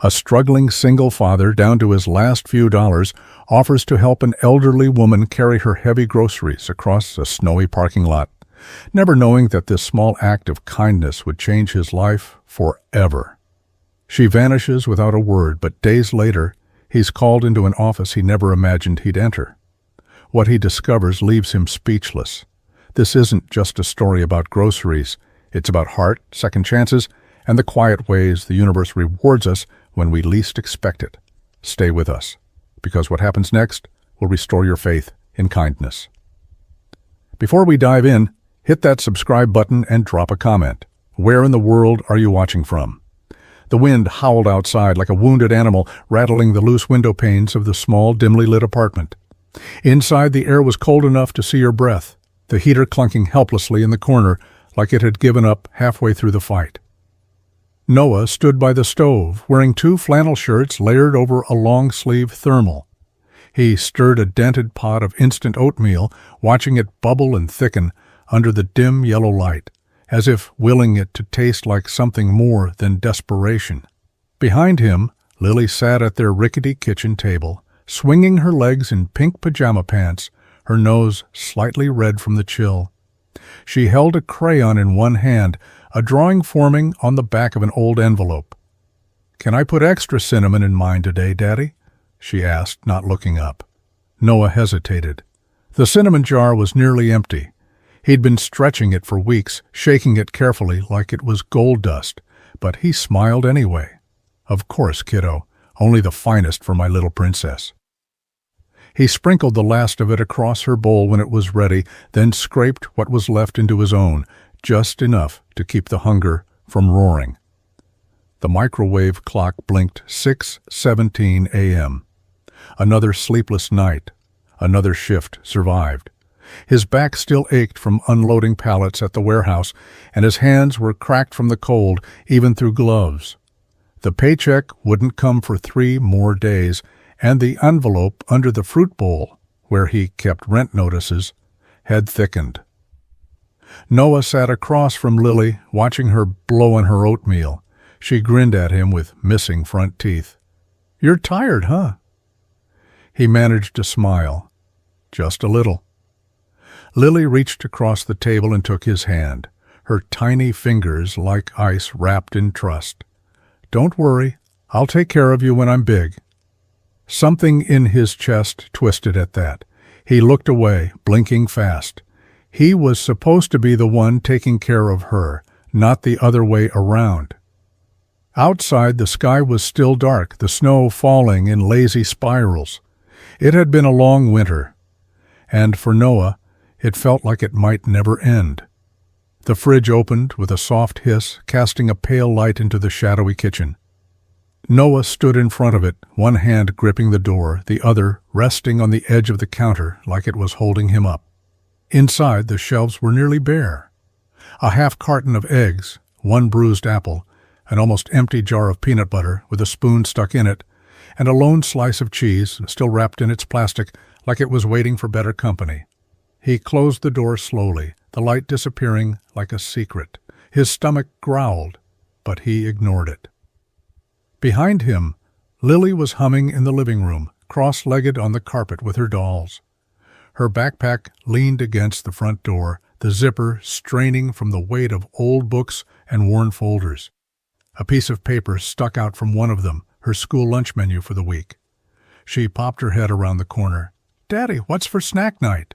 A struggling single father, down to his last few dollars, offers to help an elderly woman carry her heavy groceries across a snowy parking lot, never knowing that this small act of kindness would change his life forever. She vanishes without a word, but days later, he's called into an office he never imagined he'd enter. What he discovers leaves him speechless. This isn't just a story about groceries. It's about heart, second chances, and the quiet ways the universe rewards us when we least expect it. Stay with us, because what happens next will restore your faith in kindness. Before we dive in, hit that subscribe button and drop a comment. Where in the world are you watching from? The wind howled outside like a wounded animal, rattling the loose window panes of the small, dimly lit apartment. Inside, the air was cold enough to see your breath, the heater clunking helplessly in the corner like it had given up halfway through the fight. Noah stood by the stove, wearing 2 flannel shirts layered over a long-sleeve thermal. He stirred a dented pot of instant oatmeal, watching it bubble and thicken under the dim yellow light, as if willing it to taste like something more than desperation. Behind him, Lily sat at their rickety kitchen table, swinging her legs in pink pajama pants, her nose slightly red from the chill. She held a crayon in one hand, a drawing forming on the back of an old envelope. "Can I put extra cinnamon in mine today, Daddy?" she asked, not looking up. Noah hesitated. The cinnamon jar was nearly empty. He'd been stretching it for weeks, shaking it carefully like it was gold dust, but he smiled anyway. "Of course, kiddo, only the finest for my little princess." He sprinkled the last of it across her bowl when it was ready, then scraped what was left into his own, just enough to keep the hunger from roaring. The microwave clock blinked 6:17 a.m. Another sleepless night, another shift survived. His back still ached from unloading pallets at the warehouse, and his hands were cracked from the cold, even through gloves. The paycheck wouldn't come for 3 more days, and the envelope under the fruit bowl, where he kept rent notices, had thickened. Noah sat across from Lily, watching her blow on her oatmeal. She grinned at him with missing front teeth. "You're tired, huh?" He managed to smile. "Just a little." Lily reached across the table and took his hand, her tiny fingers like ice wrapped in trust. "Don't worry, I'll take care of you when I'm big." Something in his chest twisted at that. He looked away, blinking fast. He was supposed to be the one taking care of her, not the other way around. Outside, the sky was still dark, the snow falling in lazy spirals. It had been a long winter, and for Noah, it felt like it might never end. The fridge opened with a soft hiss, casting a pale light into the shadowy kitchen. Noah stood in front of it, one hand gripping the door, the other resting on the edge of the counter like it was holding him up. Inside, the shelves were nearly bare. A half carton of eggs, 1 bruised apple, an almost empty jar of peanut butter with a spoon stuck in it, and a lone slice of cheese, still wrapped in its plastic like it was waiting for better company. He closed the door slowly, the light disappearing like a secret. His stomach growled, but he ignored it. Behind him, Lily was humming in the living room, cross-legged on the carpet with her dolls. Her backpack leaned against the front door, the zipper straining from the weight of old books and worn folders. A piece of paper stuck out from one of them, her school lunch menu for the week. She popped her head around the corner. "Daddy, what's for snack night?"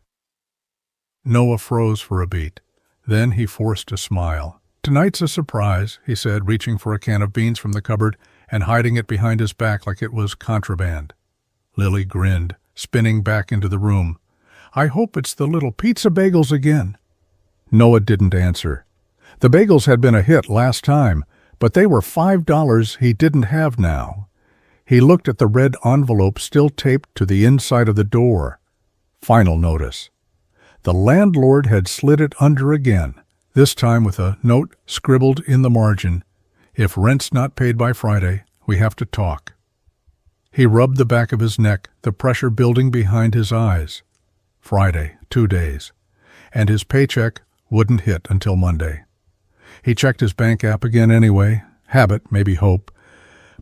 Noah froze for a beat. Then he forced a smile. "Tonight's a surprise," he said, reaching for a can of beans from the cupboard and hiding it behind his back like it was contraband. Lily grinned, spinning back into the room. "I hope it's the little pizza bagels again." Noah didn't answer. The bagels had been a hit last time, but they were $5 he didn't have now. He looked at the red envelope still taped to the inside of the door. Final notice. The landlord had slid it under again, this time with a note scribbled in the margin. "If rent's not paid by Friday, we have to talk." He rubbed the back of his neck, the pressure building behind his eyes. Friday, 2 days. And his paycheck wouldn't hit until Monday. He checked his bank app again anyway, habit, maybe hope,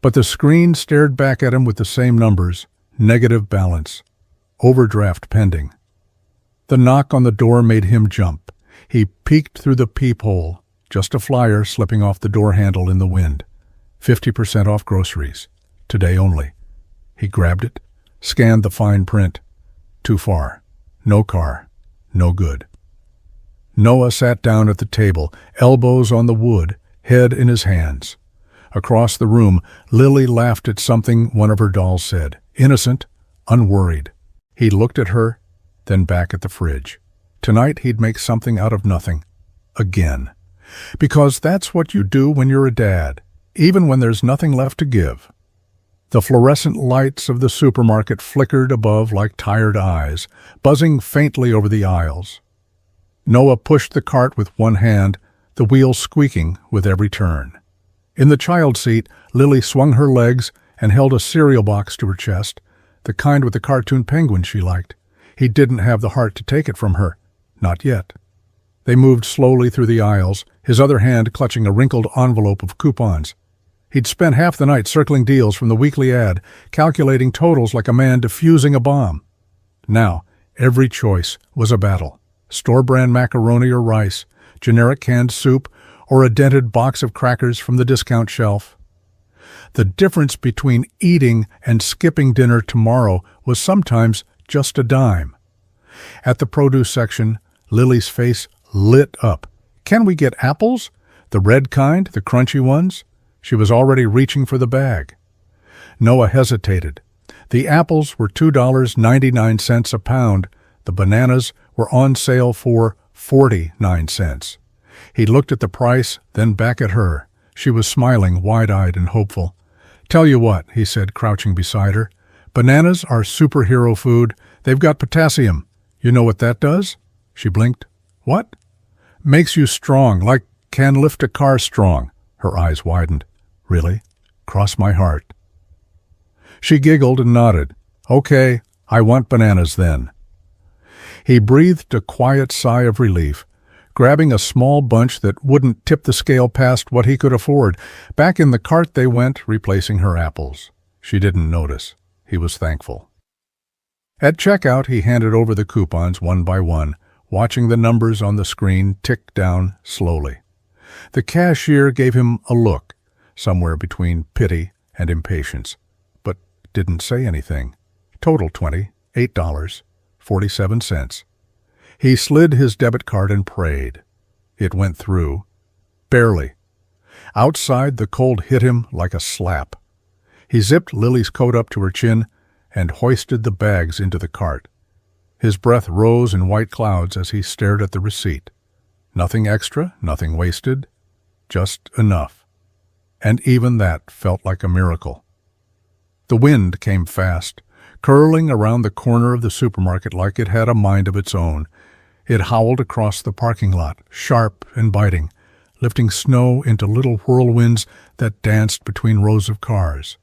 But the screen stared back at him with the same numbers: negative balance, overdraft pending. The knock on the door made him jump. He peeked through the peephole, just a flyer slipping off the door handle in the wind. 50% off groceries. Today only. He grabbed it, scanned the fine print. Too far. No car. No good. Noah sat down at the table, elbows on the wood, head in his hands. Across the room, Lily laughed at something one of her dolls said. Innocent, unworried. He looked at her, then back at the fridge. Tonight he'd make something out of nothing. Again. Because that's what you do when you're a dad, even when there's nothing left to give. The fluorescent lights of the supermarket flickered above like tired eyes, buzzing faintly over the aisles. Noah pushed the cart with one hand, the wheels squeaking with every turn. In the child seat, Lily swung her legs and held a cereal box to her chest, the kind with the cartoon penguin she liked. He didn't have the heart to take it from her. Not yet. They moved slowly through the aisles, his other hand clutching a wrinkled envelope of coupons. He'd spent half the night circling deals from the weekly ad, calculating totals like a man defusing a bomb. Now, every choice was a battle. Store-brand macaroni or rice, generic canned soup, or a dented box of crackers from the discount shelf. The difference between eating and skipping dinner tomorrow was sometimes just a dime. At the produce section, Lily's face lit up. Can we get apples? The red kind, the crunchy ones? She was already reaching for the bag. Noah hesitated. The apples were $2.99 a pound. The bananas were on sale for 49 cents. He looked at the price, then back at her. She was smiling, wide-eyed and hopeful. Tell you what, he said, crouching beside her. Bananas are superhero food. They've got potassium. You know what that does? She blinked. What? Makes you strong, like can lift a car strong. Her eyes widened. Really? Cross my heart. She giggled and nodded. Okay, I want bananas then. He breathed a quiet sigh of relief, grabbing a small bunch that wouldn't tip the scale past what he could afford. Back in the cart they went, replacing her apples. She didn't notice. He was thankful. At checkout, he handed over the coupons one by one, watching the numbers on the screen tick down slowly. The cashier gave him a look, somewhere between pity and impatience, but didn't say anything. Total $28.47. He slid his debit card and prayed. It went through. Barely. Outside, the cold hit him like a slap. He zipped Lily's coat up to her chin and hoisted the bags into the cart. His breath rose in white clouds as he stared at the receipt. Nothing extra, nothing wasted, just enough. And even that felt like a miracle. The wind came fast, curling around the corner of the supermarket like it had a mind of its own. It howled across the parking lot, sharp and biting, lifting snow into little whirlwinds that danced between rows of cars.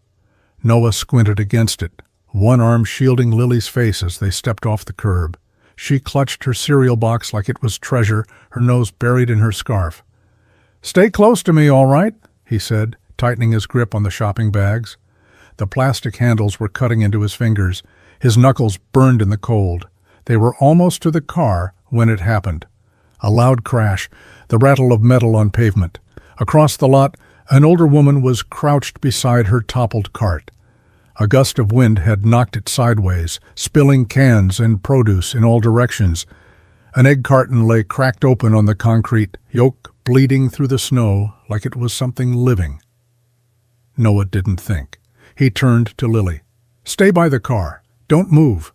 Noah squinted against it, one arm shielding Lily's face as they stepped off the curb. She clutched her cereal box like it was treasure, her nose buried in her scarf. "Stay close to me, all right," he said, tightening his grip on the shopping bags. The plastic handles were cutting into his fingers. His knuckles burned in the cold. They were almost to the car when it happened. A loud crash, the rattle of metal on pavement. Across the lot, an older woman was crouched beside her toppled cart. A gust of wind had knocked it sideways, spilling cans and produce in all directions. An egg carton lay cracked open on the concrete, yolk bleeding through the snow like it was something living. Noah didn't think. He turned to Lily. "Stay by the car. Don't move."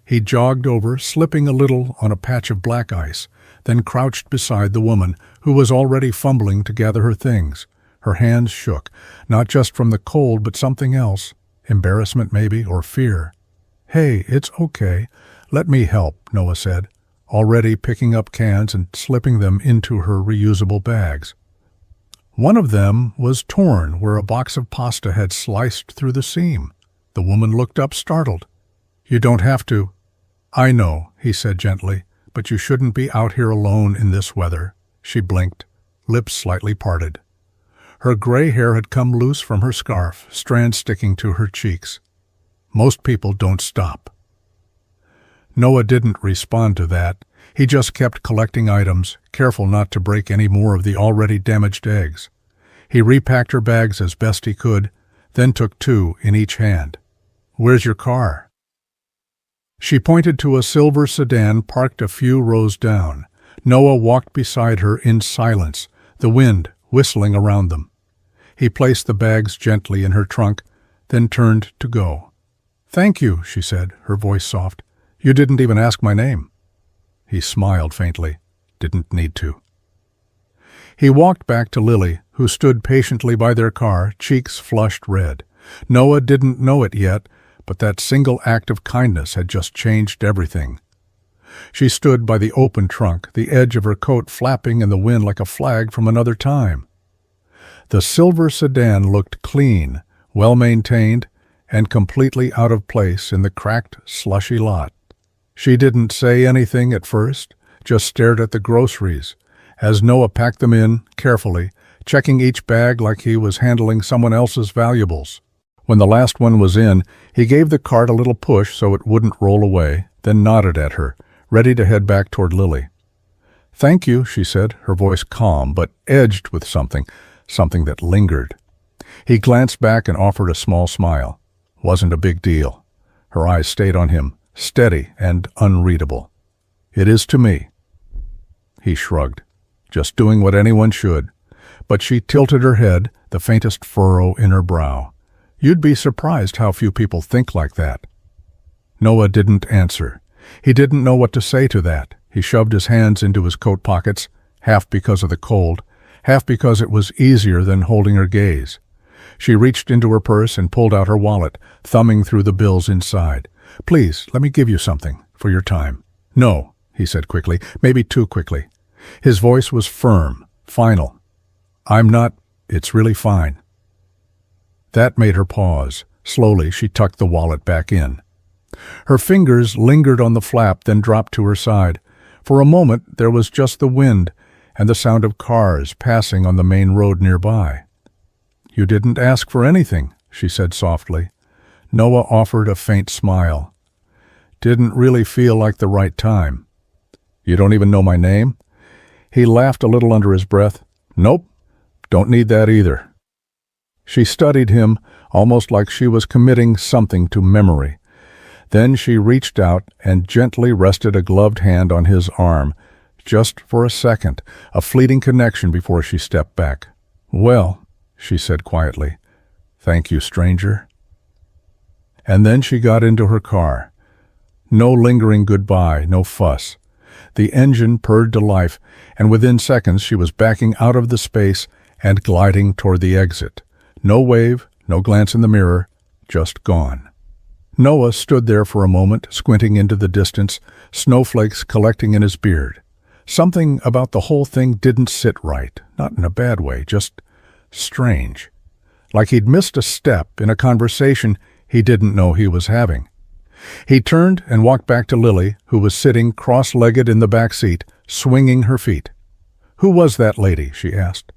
He jogged over, slipping a little on a patch of black ice, then crouched beside the woman, who was already fumbling to gather her things. Her hands shook, not just from the cold but something else. Embarrassment maybe, or fear. "Hey, it's okay. Let me help," Noah said, already picking up cans and slipping them into her reusable bags. One of them was torn where a box of pasta had sliced through the seam. The woman looked up, startled. "You don't have to." "I know," he said gently, "but you shouldn't be out here alone in this weather." She blinked, lips slightly parted. Her gray hair had come loose from her scarf, strands sticking to her cheeks. Most people don't stop. Noah didn't respond to that. He just kept collecting items, careful not to break any more of the already damaged eggs. He repacked her bags as best he could, then took 2 in each hand. "Where's your car?" She pointed to a silver sedan parked a few rows down. Noah walked beside her in silence, the wind whistling around them. He placed the bags gently in her trunk, then turned to go. "Thank you," she said, her voice soft. "You didn't even ask my name." He smiled faintly. Didn't need to. He walked back to Lily, who stood patiently by their car, cheeks flushed red. Noah didn't know it yet, but that single act of kindness had just changed everything. She stood by the open trunk, the edge of her coat flapping in the wind like a flag from another time. The silver sedan looked clean, well-maintained, and completely out of place in the cracked, slushy lot. She didn't say anything at first, just stared at the groceries, as Noah packed them in, carefully, checking each bag like he was handling someone else's valuables. When the last one was in, he gave the cart a little push so it wouldn't roll away, then nodded at her, ready to head back toward Lily. "Thank you," she said, her voice calm, but edged with something that lingered. He glanced back and offered a small smile. Wasn't a big deal. Her eyes stayed on him, steady and unreadable. "It is to me." He shrugged, just doing what anyone should. But she tilted her head, the faintest furrow in her brow. You'd be surprised how few people think like that. Noah didn't answer. He didn't know what to say to that. He shoved his hands into his coat pockets, half because of the cold, half because it was easier than holding her gaze. She reached into her purse and pulled out her wallet, thumbing through the bills inside. "Please, let me give you something, for your time." "No," he said quickly, maybe too quickly. His voice was firm, final. "I'm not, it's really fine." That made her pause. Slowly, she tucked the wallet back in. Her fingers lingered on the flap, then dropped to her side. For a moment, there was just the wind and the sound of cars passing on the main road nearby. "You didn't ask for anything," she said softly. Noah offered a faint smile. "Didn't really feel like the right time." "You don't even know my name?" He laughed a little under his breath. "Nope, don't need that either." She studied him, almost like she was committing something to memory. Then she reached out and gently rested a gloved hand on his arm, just for a second, a fleeting connection before she stepped back. "Well," she said quietly, "thank you, stranger." And then she got into her car. No lingering goodbye, no fuss. The engine purred to life, and within seconds she was backing out of the space and gliding toward the exit. No wave, no glance in the mirror, just gone. Noah stood there for a moment, squinting into the distance, snowflakes collecting in his beard. Something about the whole thing didn't sit right, not in a bad way, just strange. Like he'd missed a step in a conversation he didn't know he was having. He turned and walked back to Lily, who was sitting cross-legged in the back seat, swinging her feet. "Who was that lady?" she asked.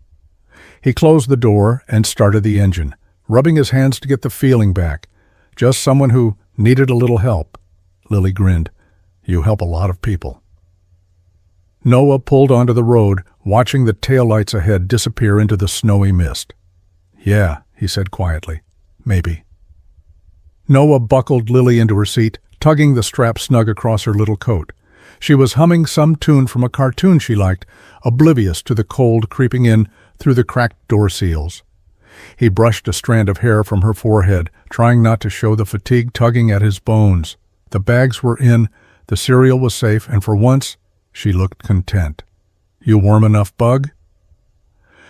He closed the door and started the engine, rubbing his hands to get the feeling back. Just someone who needed a little help. Lily grinned. "You help a lot of people." Noah pulled onto the road, watching the taillights ahead disappear into the snowy mist. "Yeah," he said quietly. "Maybe." Noah buckled Lily into her seat, tugging the strap snug across her little coat. She was humming some tune from a cartoon she liked, oblivious to the cold creeping in through the cracked door seals. He brushed a strand of hair from her forehead, trying not to show the fatigue tugging at his bones. The bags were in, the cereal was safe, and for once, she looked content. "You warm enough, bug?"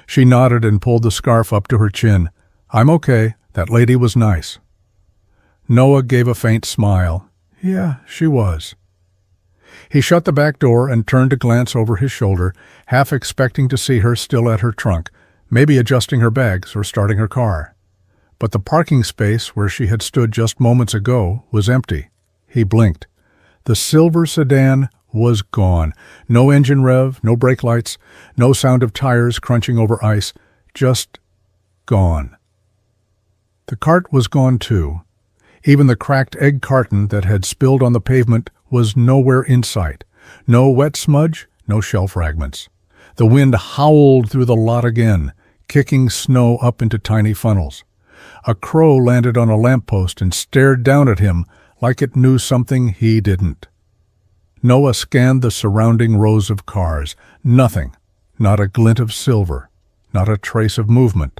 She nodded and pulled the scarf up to her chin. "I'm okay. That lady was nice." Noah gave a faint smile. Yeah, she was. He shut the back door and turned to glance over his shoulder, half expecting to see her still at her trunk, maybe adjusting her bags or starting her car. But the parking space where she had stood just moments ago was empty. He blinked. The silver sedan was gone. No engine rev, no brake lights, no sound of tires crunching over ice, just Gone. The cart was gone too. Even the cracked egg carton that had spilled on the pavement was nowhere in sight. No wet smudge, no shell fragments. The wind howled through the lot again, kicking snow up into tiny funnels. A crow landed on a lamppost and stared down at him like it knew something he didn't. Noah scanned the surrounding rows of cars. Nothing. Not a glint of silver. Not a trace of movement.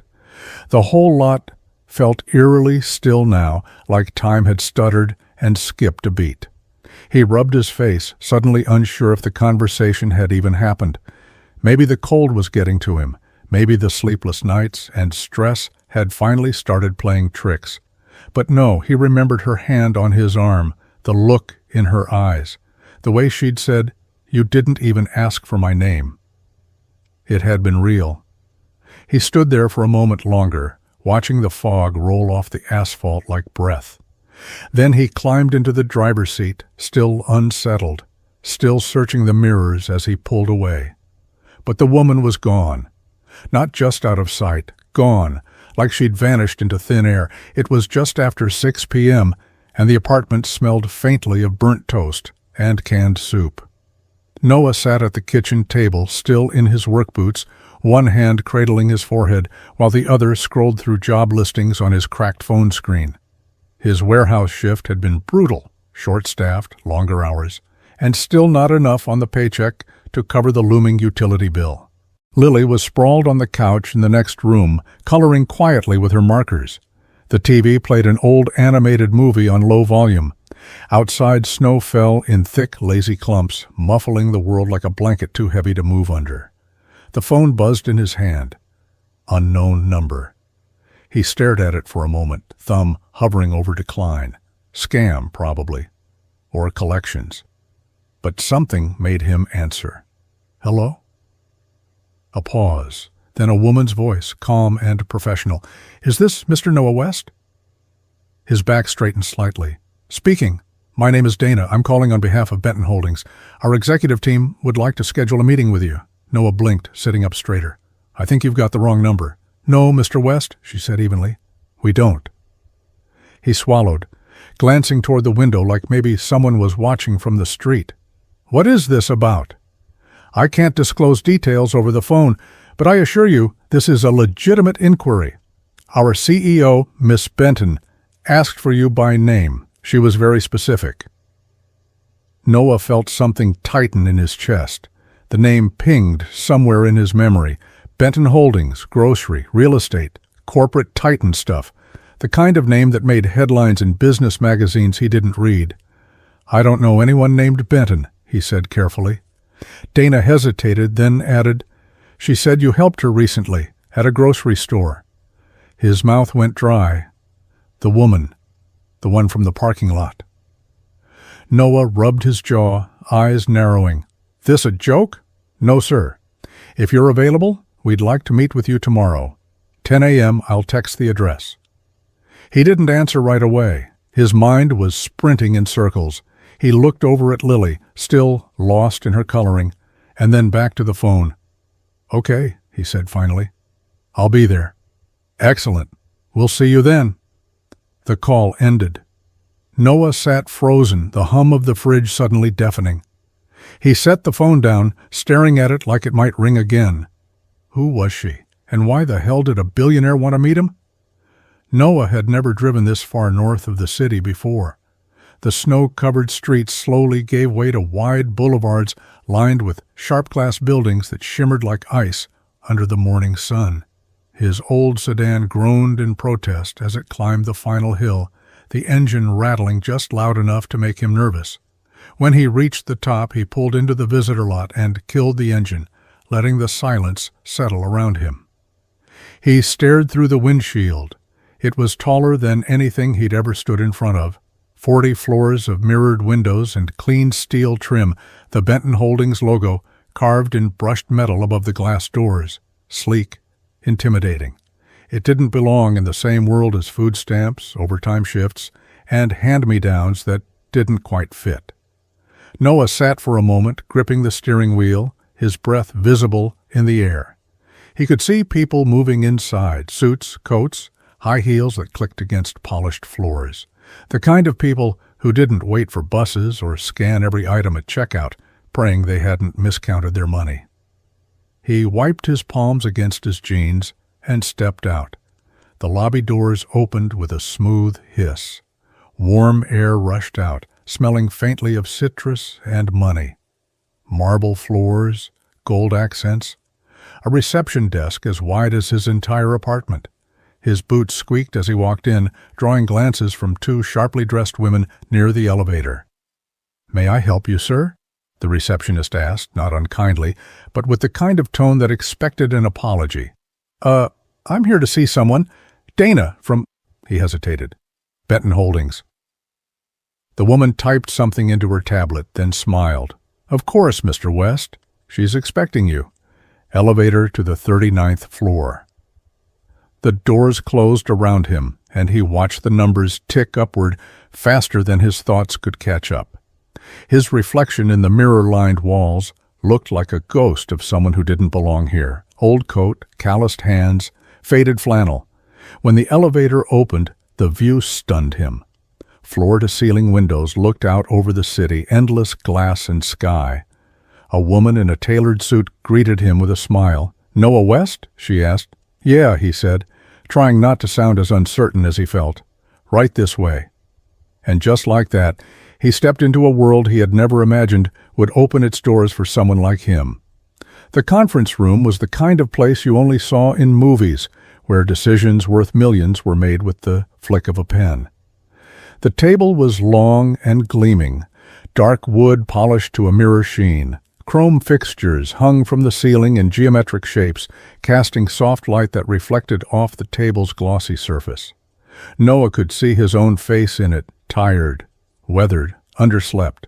The whole lot felt eerily still now, like time had stuttered and skipped a beat. He rubbed his face, suddenly unsure if the conversation had even happened. Maybe the cold was getting to him. Maybe the sleepless nights and stress had finally started playing tricks. But no, he remembered her hand on his arm, the look in her eyes, the way she'd said, "You didn't even ask for my name." It had been real. He stood there for a moment longer, watching the fog roll off the asphalt like breath. Then he climbed into the driver's seat, still unsettled, still searching the mirrors as he pulled away. But the woman was gone. Not just out of sight, gone, like she'd vanished into thin air. It was just after 6 p.m., and the apartment smelled faintly of burnt toast and canned soup. Noah sat at the kitchen table, still in his work boots, one hand cradling his forehead, while the other scrolled through job listings on his cracked phone screen. His warehouse shift had been brutal, short-staffed, longer hours, and still not enough on the paycheck to cover the looming utility bill. Lily was sprawled on the couch in the next room, coloring quietly with her markers. The TV played an old animated movie on low volume. Outside, snow fell in thick, lazy clumps, muffling the world like a blanket too heavy to move under. The phone buzzed in his hand. Unknown number. He stared at it for a moment, thumb hovering over decline. Scam, probably. Or collections. But something made him answer. "Hello?" A pause, then a woman's voice, calm and professional. "Is this Mr. Noah West?" His back straightened slightly. "Speaking. My name is Dana. I'm calling on behalf of Benton Holdings. Our executive team would like to schedule a meeting with you." Noah blinked, sitting up straighter. "I think you've got the wrong number." "No, Mr. West," she said evenly. "We don't." He swallowed, glancing toward the window like maybe someone was watching from the street. "What is this about?" "I can't disclose details over the phone, but I assure you this is a legitimate inquiry. Our CEO, Miss Benton, asked for you by name. She was very specific." Noah felt something tighten in his chest. The name pinged somewhere in his memory. Benton Holdings, grocery, real estate, corporate titan stuff. The kind of name that made headlines in business magazines he didn't read. "I don't know anyone named Benton," he said carefully. Dana hesitated, then added, "She said you helped her recently, at a grocery store." His mouth went dry. The woman, the one from the parking lot. Noah rubbed his jaw, eyes narrowing. "This a joke?" "No, sir. If you're available, we'd like to meet with you tomorrow. 10 a.m., I'll text the address." He didn't answer right away. His mind was sprinting in circles. He looked over at Lily, still lost in her coloring, and then back to the phone. "Okay," he said finally. "I'll be there." "Excellent. We'll see you then." The call ended. Noah sat frozen, the hum of the fridge suddenly deafening. He set the phone down, staring at it like it might ring again. Who was she, and why the hell did a billionaire want to meet him? Noah had never driven this far north of the city before. The snow-covered streets slowly gave way to wide boulevards lined with sharp-glass buildings that shimmered like ice under the morning sun. His old sedan groaned in protest as it climbed the final hill, the engine rattling just loud enough to make him nervous. When he reached the top, he pulled into the visitor lot and killed the engine, letting the silence settle around him. He stared through the windshield. It was taller than anything he'd ever stood in front of. 40 floors of mirrored windows and clean steel trim, the Benton Holdings logo carved in brushed metal above the glass doors. Sleek, intimidating. It didn't belong in the same world as food stamps, overtime shifts, and hand-me-downs that didn't quite fit. Noah sat for a moment, gripping the steering wheel, his breath visible in the air. He could see people moving inside, suits, coats, high heels that clicked against polished floors. The kind of people who didn't wait for buses or scan every item at checkout, praying they hadn't miscounted their money. He wiped his palms against his jeans and stepped out. The lobby doors opened with a smooth hiss. Warm air rushed out, smelling faintly of citrus and money. Marble floors, gold accents, a reception desk as wide as his entire apartment. His boots squeaked as he walked in, drawing glances from two sharply dressed women near the elevator. "May I help you, sir?" the receptionist asked, not unkindly, but with the kind of tone that expected an apology. I'm here to see someone. Dana from—" he hesitated. "Benton Holdings." The woman typed something into her tablet, then smiled. "Of course, Mr. West. She's expecting you." Elevator to the 39th floor. The doors closed around him, and he watched the numbers tick upward faster than his thoughts could catch up. His reflection in the mirror-lined walls looked like a ghost of someone who didn't belong here. Old coat, calloused hands, faded flannel. When the elevator opened, the view stunned him. Floor-to-ceiling windows looked out over the city, endless glass and sky. A woman in a tailored suit greeted him with a smile. "Noah West?" she asked. "Yeah," he said, trying not to sound as uncertain as he felt. "Right this way." And just like that, he stepped into a world he had never imagined would open its doors for someone like him. The conference room was the kind of place you only saw in movies, where decisions worth millions were made with the flick of a pen. The table was long and gleaming, dark wood polished to a mirror sheen. Chrome fixtures hung from the ceiling in geometric shapes, casting soft light that reflected off the table's glossy surface. Noah could see his own face in it, tired, weathered, underslept,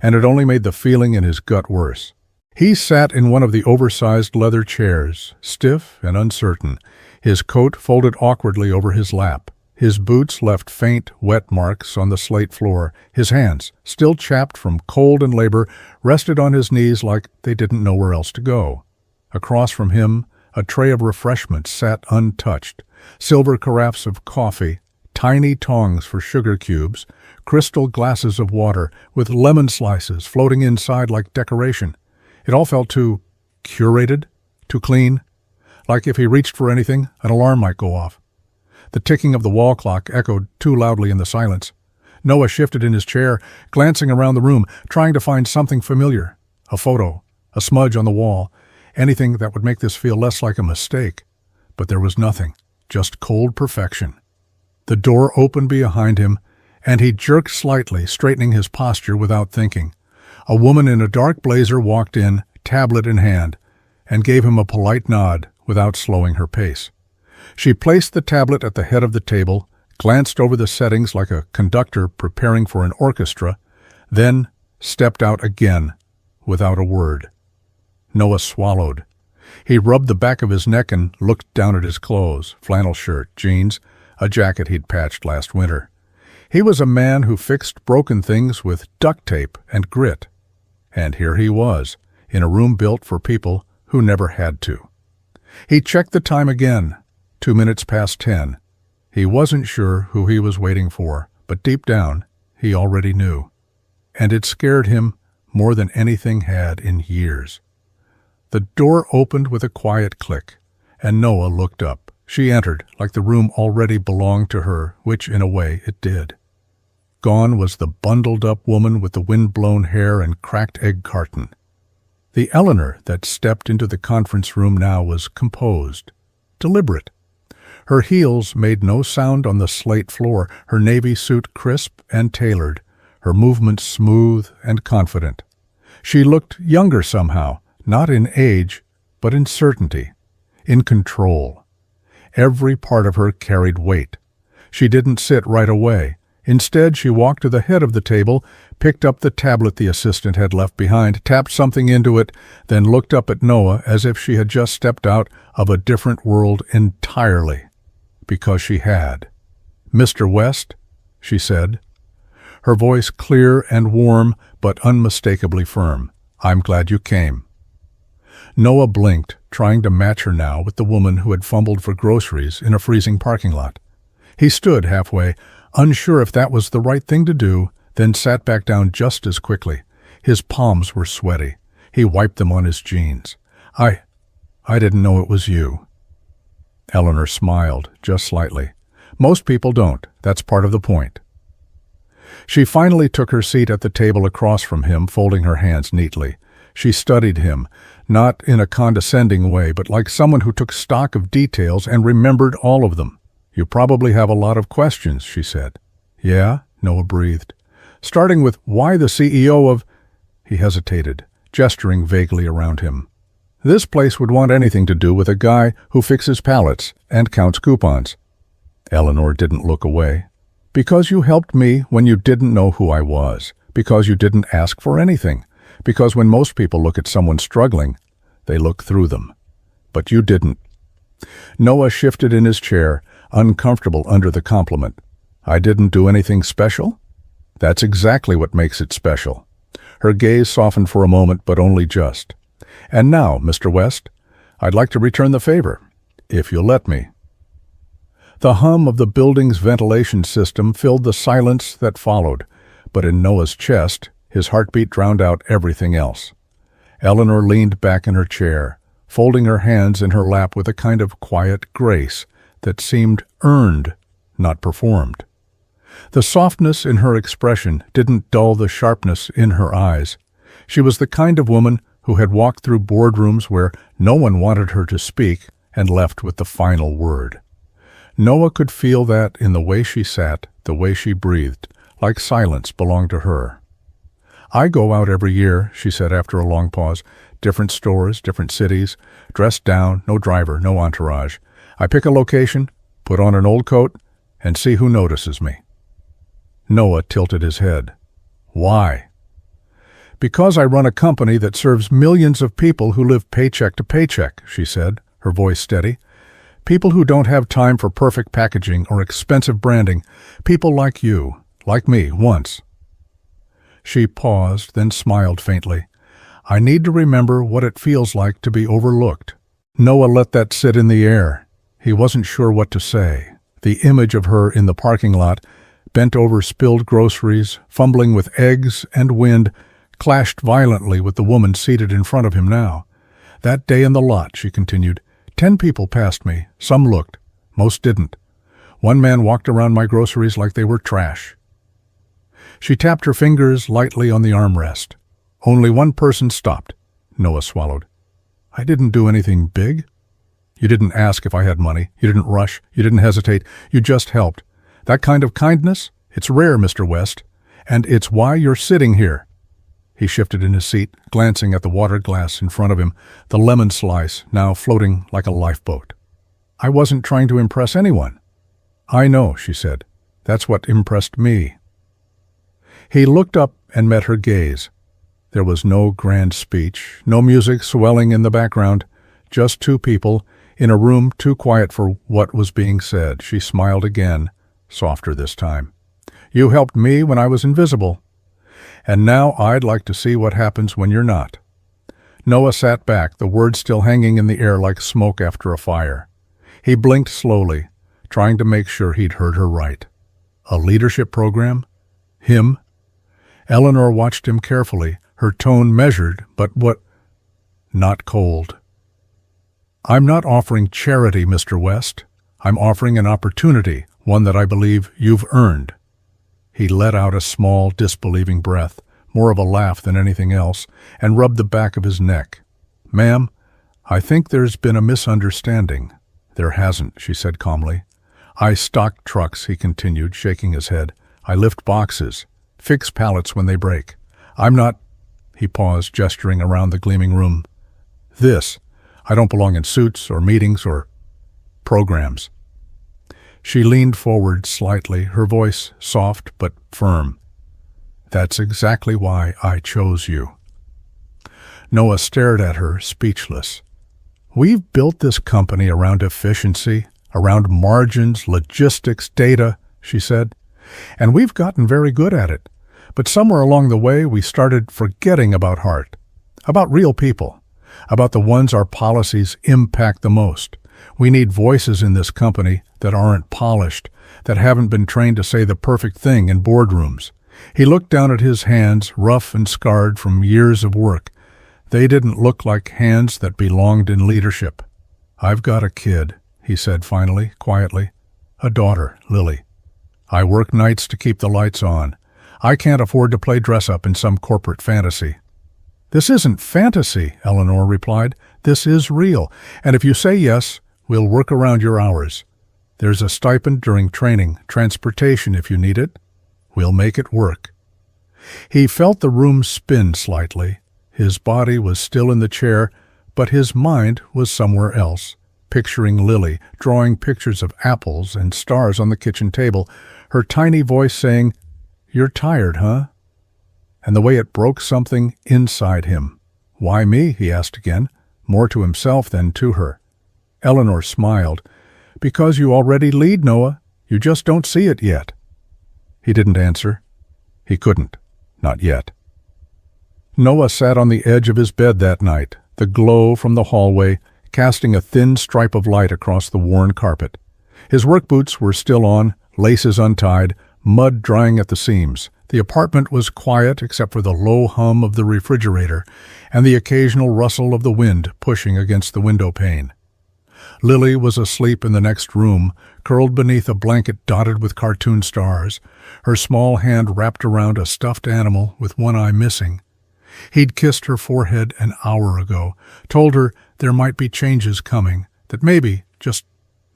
and it only made the feeling in his gut worse. He sat in one of the oversized leather chairs, stiff and uncertain, his coat folded awkwardly over his lap. His boots left faint, wet marks on the slate floor. His hands, still chapped from cold and labor, rested on his knees like they didn't know where else to go. Across from him, a tray of refreshments sat untouched, silver carafes of coffee, tiny tongs for sugar cubes, crystal glasses of water with lemon slices floating inside like decoration. It all felt too curated, too clean, like if he reached for anything, an alarm might go off. The ticking of the wall clock echoed too loudly in the silence. Noah shifted in his chair, glancing around the room, trying to find something familiar. A photo, a smudge on the wall, anything that would make this feel less like a mistake. But there was nothing, just cold perfection. The door opened behind him, and he jerked slightly, straightening his posture without thinking. A woman in a dark blazer walked in, tablet in hand, and gave him a polite nod without slowing her pace. She placed the tablet at the head of the table, glanced over the settings like a conductor preparing for an orchestra, then stepped out again without a word. Noah swallowed. He rubbed the back of his neck and looked down at his clothes, flannel shirt, jeans, a jacket he'd patched last winter. He was a man who fixed broken things with duct tape and grit. And here he was, in a room built for people who never had to. He checked the time again, 2 minutes past 10. He wasn't sure who he was waiting for, but deep down, he already knew. And it scared him more than anything had in years. The door opened with a quiet click, and Noah looked up. She entered, like the room already belonged to her, which, in a way, it did. Gone was the bundled-up woman with the wind-blown hair and cracked egg carton. The Eleanor that stepped into the conference room now was composed, deliberate. Her heels made no sound on the slate floor, her navy suit crisp and tailored, her movements smooth and confident. She looked younger somehow, not in age, but in certainty, in control. Every part of her carried weight. She didn't sit right away. Instead, she walked to the head of the table, picked up the tablet the assistant had left behind, tapped something into it, then looked up at Noah as if she had just stepped out of a different world entirely. Because she had. "Mr. West," she said, her voice clear and warm but unmistakably firm. "I'm glad you came." Noah blinked, trying to match her now with the woman who had fumbled for groceries in a freezing parking lot. He stood halfway, unsure if that was the right thing to do, then sat back down just as quickly. His palms were sweaty. He wiped them on his jeans. I didn't know it was you." Eleanor smiled, just slightly. "Most people don't. That's part of the point." She finally took her seat at the table across from him, folding her hands neatly. She studied him, not in a condescending way, but like someone who took stock of details and remembered all of them. "You probably have a lot of questions," she said. "Yeah?" Noah breathed. "Starting with why the CEO of—" He hesitated, gesturing vaguely around him. "This place would want anything to do with a guy who fixes pallets and counts coupons." Eleanor didn't look away. "Because you helped me when you didn't know who I was. Because you didn't ask for anything. Because when most people look at someone struggling, they look through them. But you didn't." Noah shifted in his chair, uncomfortable under the compliment. "I didn't do anything special?" "That's exactly what makes it special." Her gaze softened for a moment, but only just. "And now, Mr. West, I'd like to return the favor, if you'll let me." The hum of the building's ventilation system filled the silence that followed, but in Noah's chest, his heartbeat drowned out everything else. Eleanor leaned back in her chair, folding her hands in her lap with a kind of quiet grace that seemed earned, not performed. The softness in her expression didn't dull the sharpness in her eyes. She was the kind of woman who had walked through boardrooms where no one wanted her to speak and left with the final word. Noah could feel that in the way she sat, the way she breathed, like silence belonged to her. "I go out every year," she said after a long pause. "Different stores, different cities, dressed down, no driver, no entourage. I pick a location, put on an old coat, and see who notices me." Noah tilted his head. "Why?" "Because I run a company that serves millions of people who live paycheck to paycheck," she said, her voice steady. "People who don't have time for perfect packaging or expensive branding. People like you, like me, once." She paused, then smiled faintly. "I need to remember what it feels like to be overlooked." Noah let that sit in the air. He wasn't sure what to say. The image of her in the parking lot, bent over spilled groceries, fumbling with eggs and wind, clashed violently with the woman seated in front of him now. "That day in the lot," she continued, 10 people passed me. Some looked. Most didn't. One man walked around my groceries like they were trash." She tapped her fingers lightly on the armrest. "Only one person stopped." Noah swallowed. "I didn't do anything big." "You didn't ask if I had money. You didn't rush. You didn't hesitate. You just helped. That kind of kindness, it's rare, Mr. West. And it's why you're sitting here." He shifted in his seat, glancing at the water glass in front of him, the lemon slice now floating like a lifeboat. "I wasn't trying to impress anyone." "I know," she said. "That's what impressed me." He looked up and met her gaze. There was no grand speech, no music swelling in the background, just two people in a room too quiet for what was being said. She smiled again, softer this time. "You helped me when I was invisible. And now I'd like to see what happens when you're not." Noah sat back, the words still hanging in the air like smoke after a fire. He blinked slowly, trying to make sure he'd heard her right. A leadership program? Him? Eleanor watched him carefully, her tone measured, but not cold. "I'm not offering charity, Mr. West. I'm offering an opportunity, one that I believe you've earned." He let out a small, disbelieving breath, more of a laugh than anything else, and rubbed the back of his neck. "Ma'am, I think there's been a misunderstanding." "There hasn't," she said calmly. "I stock trucks," he continued, shaking his head. "I lift boxes, fix pallets when they break. I'm not—" He paused, gesturing around the gleaming room. I don't belong in suits or meetings or programs." She leaned forward slightly, her voice soft but firm. "That's exactly why I chose you." Noah stared at her, speechless. "We've built this company around efficiency, around margins, logistics, data," she said. "And we've gotten very good at it. But somewhere along the way we started forgetting about heart, about real people. about the ones our policies impact the most. We need voices in this company that aren't polished, that haven't been trained to say the perfect thing in boardrooms. He looked down at his hands, rough and scarred from years of work. They didn't look like hands that belonged in leadership. "I've got a kid," he said finally, quietly. "A daughter, Lily. I work nights to keep the lights on. I can't afford to play dress-up in some corporate fantasy." "This isn't fantasy," Eleanor replied. "This is real, and if you say yes, we'll work around your hours. There's a stipend during training, transportation if you need it. We'll make it work." He felt the room spin slightly. His body was still in the chair, but his mind was somewhere else, picturing Lily, drawing pictures of apples and stars on the kitchen table, her tiny voice saying, "You're tired, huh?" And the way it broke something inside him. "Why me?" he asked again, more to himself than to her. Eleanor smiled. "Because you already lead, Noah. You just don't see it yet." He didn't answer. He couldn't. Not yet. Noah sat on the edge of his bed that night, the glow from the hallway casting a thin stripe of light across the worn carpet. His work boots were still on, laces untied, mud drying at the seams. The apartment was quiet except for the low hum of the refrigerator and the occasional rustle of the wind pushing against the window pane. Lily was asleep in the next room, curled beneath a blanket dotted with cartoon stars, her small hand wrapped around a stuffed animal with one eye missing. He'd kissed her forehead an hour ago, told her there might be changes coming, that maybe, just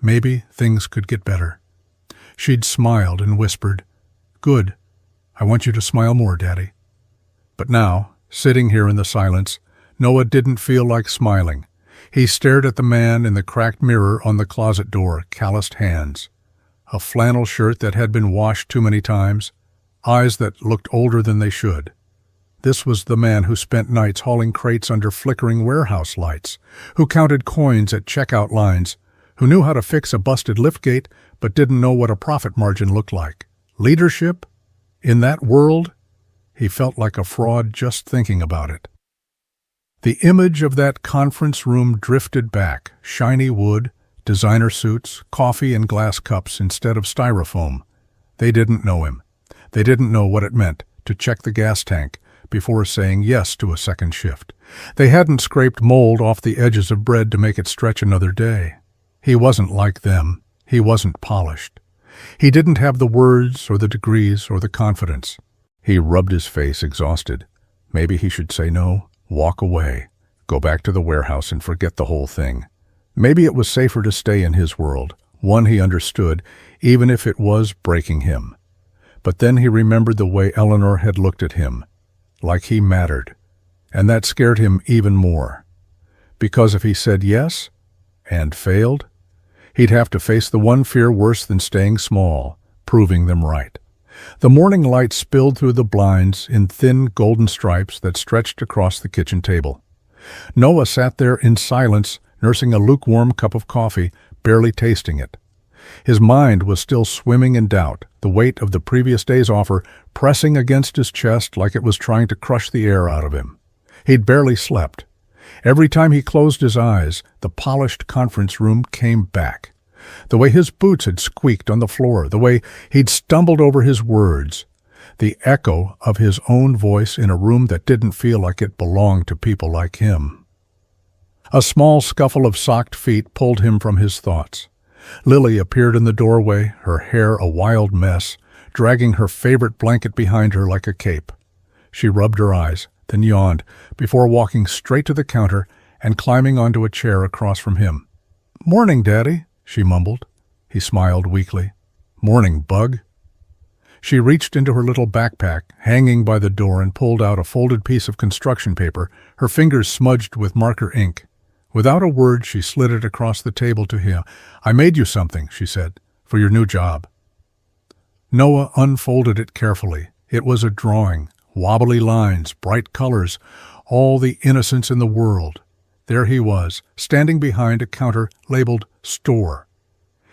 maybe, things could get better. She'd smiled and whispered, "Good. I want you to smile more, Daddy." But now, sitting here in the silence, Noah didn't feel like smiling. He stared at the man in the cracked mirror on the closet door, calloused hands, a flannel shirt that had been washed too many times, eyes that looked older than they should. This was the man who spent nights hauling crates under flickering warehouse lights, who counted coins at checkout lines, who knew how to fix a busted liftgate but didn't know what a profit margin looked like. Leadership? In that world? He felt like a fraud just thinking about it. The image of that conference room drifted back, shiny wood, designer suits, coffee and glass cups instead of styrofoam. They didn't know him. They didn't know what it meant to check the gas tank before saying yes to a second shift. They hadn't scraped mold off the edges of bread to make it stretch another day. He wasn't like them. He wasn't polished. He didn't have the words or the degrees or the confidence. He rubbed his face, exhausted. Maybe he should say no, walk away, go back to the warehouse and forget the whole thing. Maybe it was safer to stay in his world, one he understood, even if it was breaking him. But then he remembered the way Eleanor had looked at him, like he mattered, and that scared him even more. Because if he said yes, and failed, he'd have to face the one fear worse than staying small, proving them right. The morning light spilled through the blinds in thin golden stripes that stretched across the kitchen table. Noah sat there in silence, nursing a lukewarm cup of coffee, barely tasting it. His mind was still swimming in doubt, the weight of the previous day's offer pressing against his chest like it was trying to crush the air out of him. He'd barely slept. Every time he closed his eyes, the polished conference room came back. The way his boots had squeaked on the floor, the way he'd stumbled over his words, the echo of his own voice in a room that didn't feel like it belonged to people like him. A small scuffle of socked feet pulled him from his thoughts. Lily appeared in the doorway, her hair a wild mess, dragging her favorite blanket behind her like a cape. She rubbed her eyes, then yawned, before walking straight to the counter and climbing onto a chair across from him. "Morning, Daddy," she mumbled. He smiled weakly. "Morning, bug." She reached into her little backpack, hanging by the door, and pulled out a folded piece of construction paper, her fingers smudged with marker ink. Without a word, she slid it across the table to him. "I made you something," she said, "for your new job." Noah unfolded it carefully. It was a drawing, wobbly lines, bright colors, all the innocence in the world. There he was, standing behind a counter labeled Store.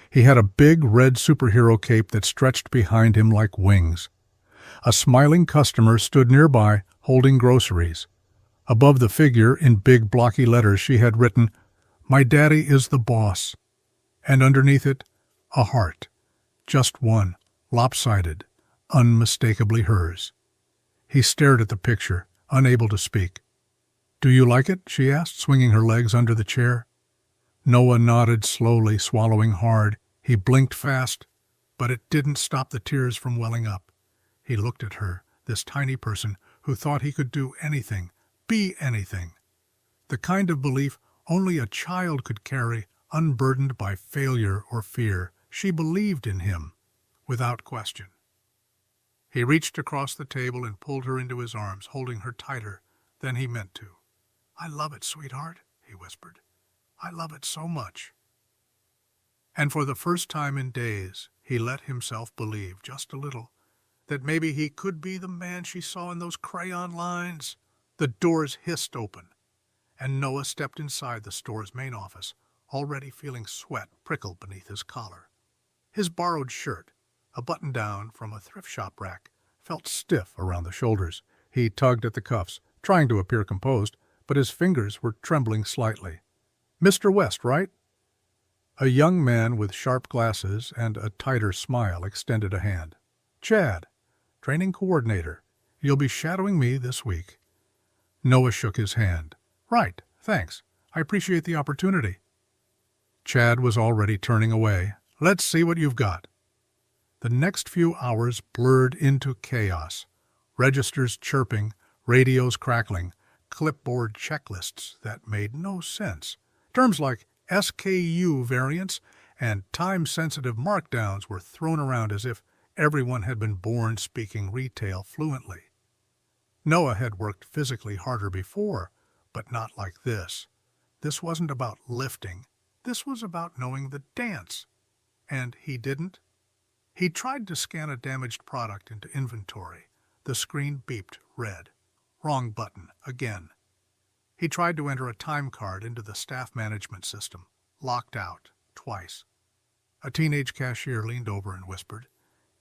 He had a big red superhero cape that stretched behind him like wings. A smiling customer stood nearby, holding groceries. Above the figure, in big blocky letters, she had written, "My daddy is the boss." And underneath it, a heart. Just one, lopsided, unmistakably hers. He stared at the picture, unable to speak. "Do you like it?" she asked, swinging her legs under the chair. Noah nodded slowly, swallowing hard. He blinked fast, but it didn't stop the tears from welling up. He looked at her, this tiny person who thought he could do anything, be anything. The kind of belief only a child could carry, unburdened by failure or fear. She believed in him, without question. He reached across the table and pulled her into his arms, holding her tighter than he meant to. "I love it, sweetheart," he whispered. "I love it so much." And for the first time in days, he let himself believe, just a little, that maybe he could be the man she saw in those crayon lines. The doors hissed open, and Noah stepped inside the store's main office, already feeling sweat prickle beneath his collar. His borrowed shirt, a button-down from a thrift shop rack, felt stiff around the shoulders. He tugged at the cuffs, trying to appear composed, but his fingers were trembling slightly. "Mr. West, right?" A young man with sharp glasses and a tighter smile extended a hand. "Chad, training coordinator. You'll be shadowing me this week." Noah shook his hand. "Right, thanks. I appreciate the opportunity." Chad was already turning away. "Let's see what you've got." The next few hours blurred into chaos. Registers chirping, radios crackling, clipboard checklists that made no sense. Terms like SKU variants and time-sensitive markdowns were thrown around as if everyone had been born speaking retail fluently. Noah had worked physically harder before, but not like this. This wasn't about lifting. This was about knowing the dance. And he didn't. He tried to scan a damaged product into inventory. The screen beeped red. Wrong button, again. He tried to enter a time card into the staff management system. Locked out, twice. A teenage cashier leaned over and whispered,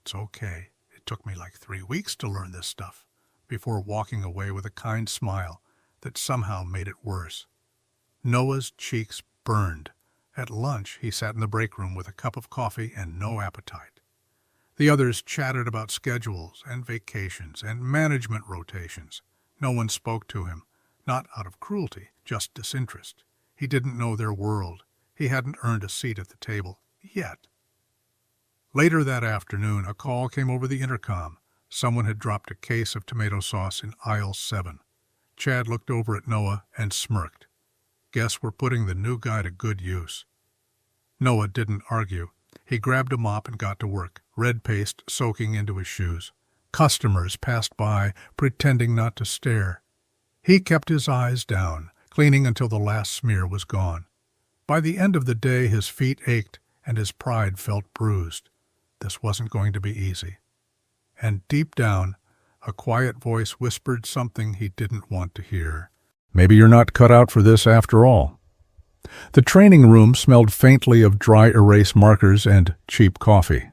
"It's okay. It took me like 3 weeks to learn this stuff," before walking away with a kind smile that somehow made it worse. Noah's cheeks burned. At lunch, he sat in the break room with a cup of coffee and no appetite. The others chatted about schedules and vacations and management rotations. No one spoke to him, not out of cruelty, just disinterest. He didn't know their world. He hadn't earned a seat at the table, yet. Later that afternoon, a call came over the intercom. Someone had dropped a case of tomato sauce in aisle 7. Chad looked over at Noah and smirked. Guess we're putting the new guy to good use. Noah didn't argue. He grabbed a mop and got to work, red paste soaking into his shoes. Customers passed by, pretending not to stare. He kept his eyes down, cleaning until the last smear was gone. By the end of the day, his feet ached and his pride felt bruised. This wasn't going to be easy. And deep down, a quiet voice whispered something he didn't want to hear. "Maybe you're not cut out for this after all." The training room smelled faintly of dry erase markers and cheap coffee.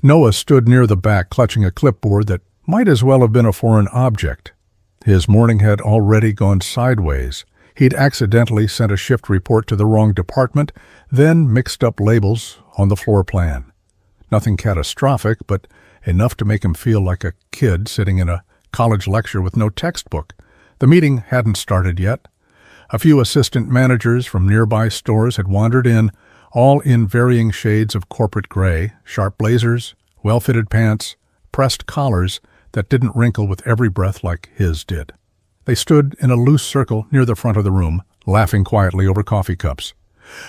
Noah stood near the back, clutching a clipboard that might as well have been a foreign object. His morning had already gone sideways. He'd accidentally sent a shift report to the wrong department, then mixed up labels on the floor plan. Nothing catastrophic, but enough to make him feel like a kid sitting in a college lecture with no textbook. The meeting hadn't started yet. A few assistant managers from nearby stores had wandered in, all in varying shades of corporate gray, sharp blazers, well-fitted pants, pressed collars that didn't wrinkle with every breath like his did. They stood in a loose circle near the front of the room, laughing quietly over coffee cups.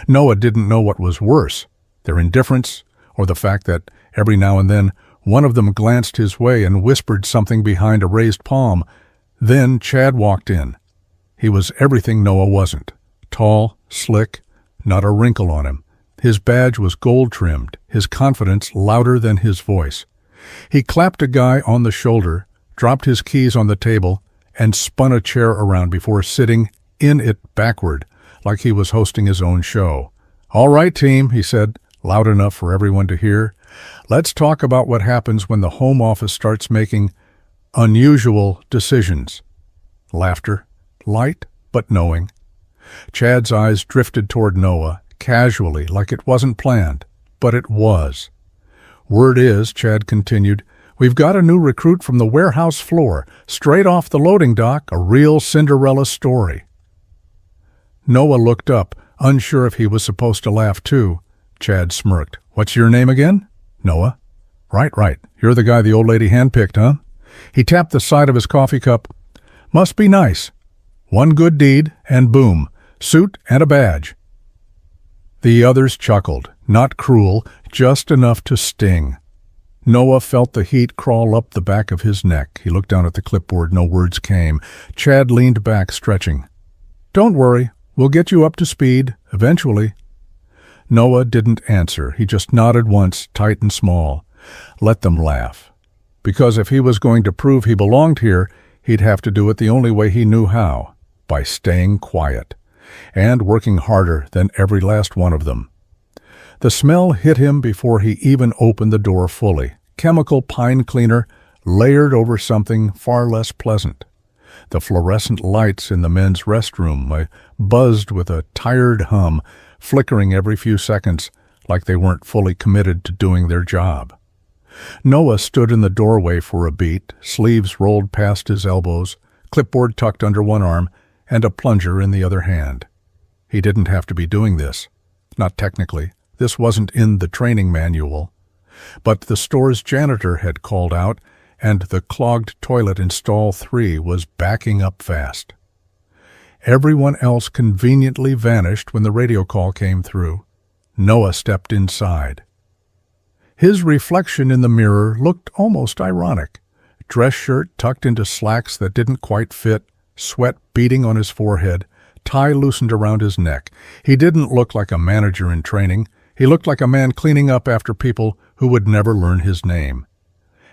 Noah didn't know what was worse, their indifference or the fact that every now and then one of them glanced his way and whispered something behind a raised palm. Then Chad walked in. He was everything Noah wasn't. Tall, slick, not a wrinkle on him. His badge was gold-trimmed, his confidence louder than his voice. He clapped a guy on the shoulder, dropped his keys on the table, and spun a chair around before sitting in it backward, like he was hosting his own show. "All right, team," he said, loud enough for everyone to hear. "Let's talk about what happens when the home office starts making unusual decisions." Laughter, light but knowing. Chad's eyes drifted toward Noah, casually, like it wasn't planned, but it was. "Word is," Chad continued, "we've got a new recruit from the warehouse floor, straight off the loading dock, a real Cinderella story." Noah looked up, unsure if he was supposed to laugh too. Chad smirked. "What's your name again?" "Noah." Right. You're the guy the old lady handpicked, huh?" He tapped the side of his coffee cup. "Must be nice. One good deed, and boom, suit and a badge." The others chuckled, not cruel, just enough to sting. Noah felt the heat crawl up the back of his neck. He looked down at the clipboard. No words came. Chad leaned back, stretching. "Don't worry. We'll get you up to speed, eventually." Noah didn't answer. He just nodded once, tight and small. Let them laugh. Because if he was going to prove he belonged here, he'd have to do it the only way he knew how, by staying quiet, and working harder than every last one of them. The smell hit him before he even opened the door fully. Chemical pine cleaner layered over something far less pleasant. The fluorescent lights in the men's restroom buzzed with a tired hum, flickering every few seconds like they weren't fully committed to doing their job. Noah stood in the doorway for a beat, sleeves rolled past his elbows, clipboard tucked under one arm, and a plunger in the other hand. He didn't have to be doing this. Not technically. This wasn't in the training manual. But the store's janitor had called out, and the clogged toilet in stall 3 was backing up fast. Everyone else conveniently vanished when the radio call came through. Noah stepped inside. His reflection in the mirror looked almost ironic. Dress shirt tucked into slacks that didn't quite fit, sweat beading on his forehead, tie loosened around his neck. He didn't look like a manager in training. He looked like a man cleaning up after people who would never learn his name.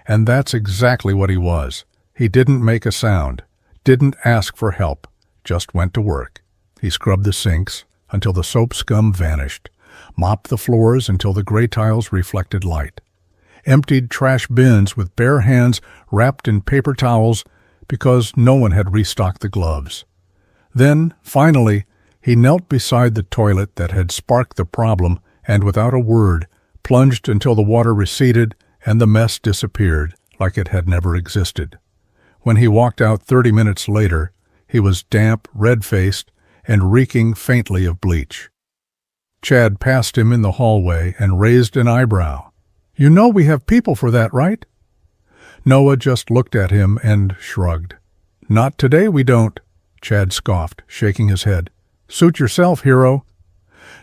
And that's exactly what he was. He didn't make a sound, didn't ask for help, just went to work. He scrubbed the sinks until the soap scum vanished, mopped the floors until the gray tiles reflected light, emptied trash bins with bare hands wrapped in paper towels because no one had restocked the gloves. Then, finally, he knelt beside the toilet that had sparked the problem and, without a word, plunged until the water receded and the mess disappeared like it had never existed. When he walked out 30 minutes later, he was damp, red-faced, and reeking faintly of bleach. Chad passed him in the hallway and raised an eyebrow. "You know we have people for that, right?" Noah just looked at him and shrugged. "Not today we don't," Chad scoffed, shaking his head. "Suit yourself, hero."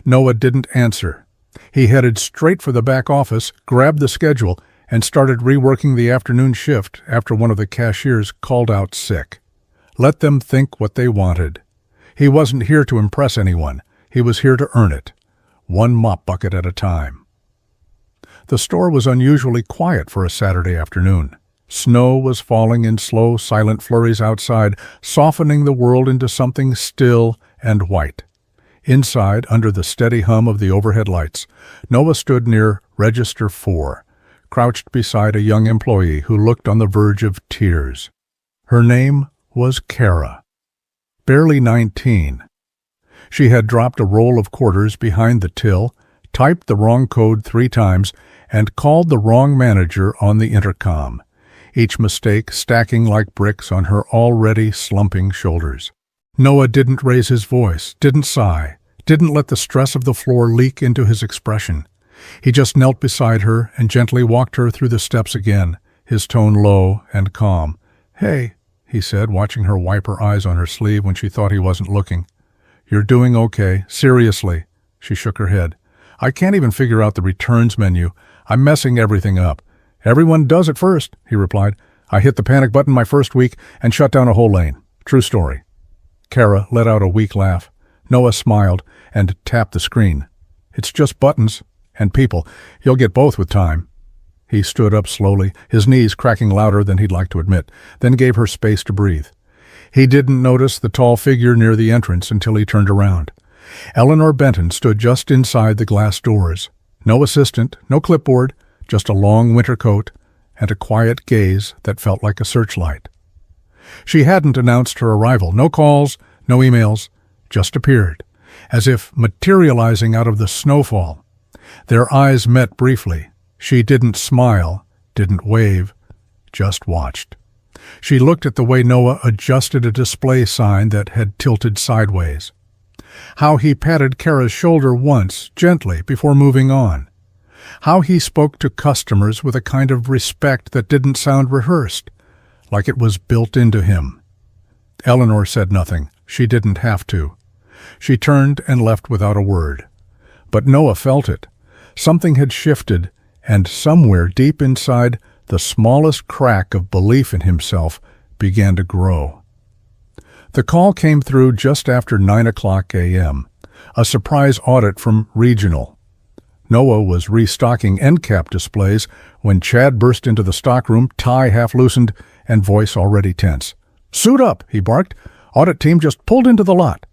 Noah didn't answer. He headed straight for the back office, grabbed the schedule, and started reworking the afternoon shift after one of the cashiers called out sick. Let them think what they wanted. He wasn't here to impress anyone. He was here to earn it, one mop bucket at a time. The store was unusually quiet for a Saturday afternoon. Snow was falling in slow, silent flurries outside, softening the world into something still and white. Inside, under the steady hum of the overhead lights, Noah stood near Register 4, crouched beside a young employee who looked on the verge of tears. Her name was Kara, barely 19. She had dropped a roll of quarters behind the till, typed the wrong code 3 times, and called the wrong manager on the intercom, each mistake stacking like bricks on her already slumping shoulders. Noah didn't raise his voice, didn't sigh, didn't let the stress of the floor leak into his expression. He just knelt beside her and gently walked her through the steps again, his tone low and calm. "Hey," he said, watching her wipe her eyes on her sleeve when she thought he wasn't looking. "You're doing okay, seriously." She shook her head. "I can't even figure out the returns menu. I'm messing everything up." "Everyone does at first," he replied. "I hit the panic button my first week and shut down a whole lane. True story." Kara let out a weak laugh. Noah smiled and tapped the screen. "It's just buttons and people. You'll get both with time." He stood up slowly, his knees cracking louder than he'd like to admit, then gave her space to breathe. He didn't notice the tall figure near the entrance until he turned around. Eleanor Benton stood just inside the glass doors. No assistant, no clipboard, just a long winter coat and a quiet gaze that felt like a searchlight. She hadn't announced her arrival. No calls, no emails, just appeared, as if materializing out of the snowfall. Their eyes met briefly. She didn't smile, didn't wave, just watched. She looked at the way Noah adjusted a display sign that had tilted sideways. How he patted Kara's shoulder once, gently, before moving on. How he spoke to customers with a kind of respect that didn't sound rehearsed, like it was built into him. Eleanor said nothing. She didn't have to. She turned and left without a word. But Noah felt it. Something had shifted, and somewhere deep inside, the smallest crack of belief in himself began to grow. The call came through just after 9:00 a.m., a surprise audit from Regional. Noah was restocking end cap displays when Chad burst into the stockroom, tie half loosened and voice already tense. "Suit up," he barked. "Audit team just pulled into the lot."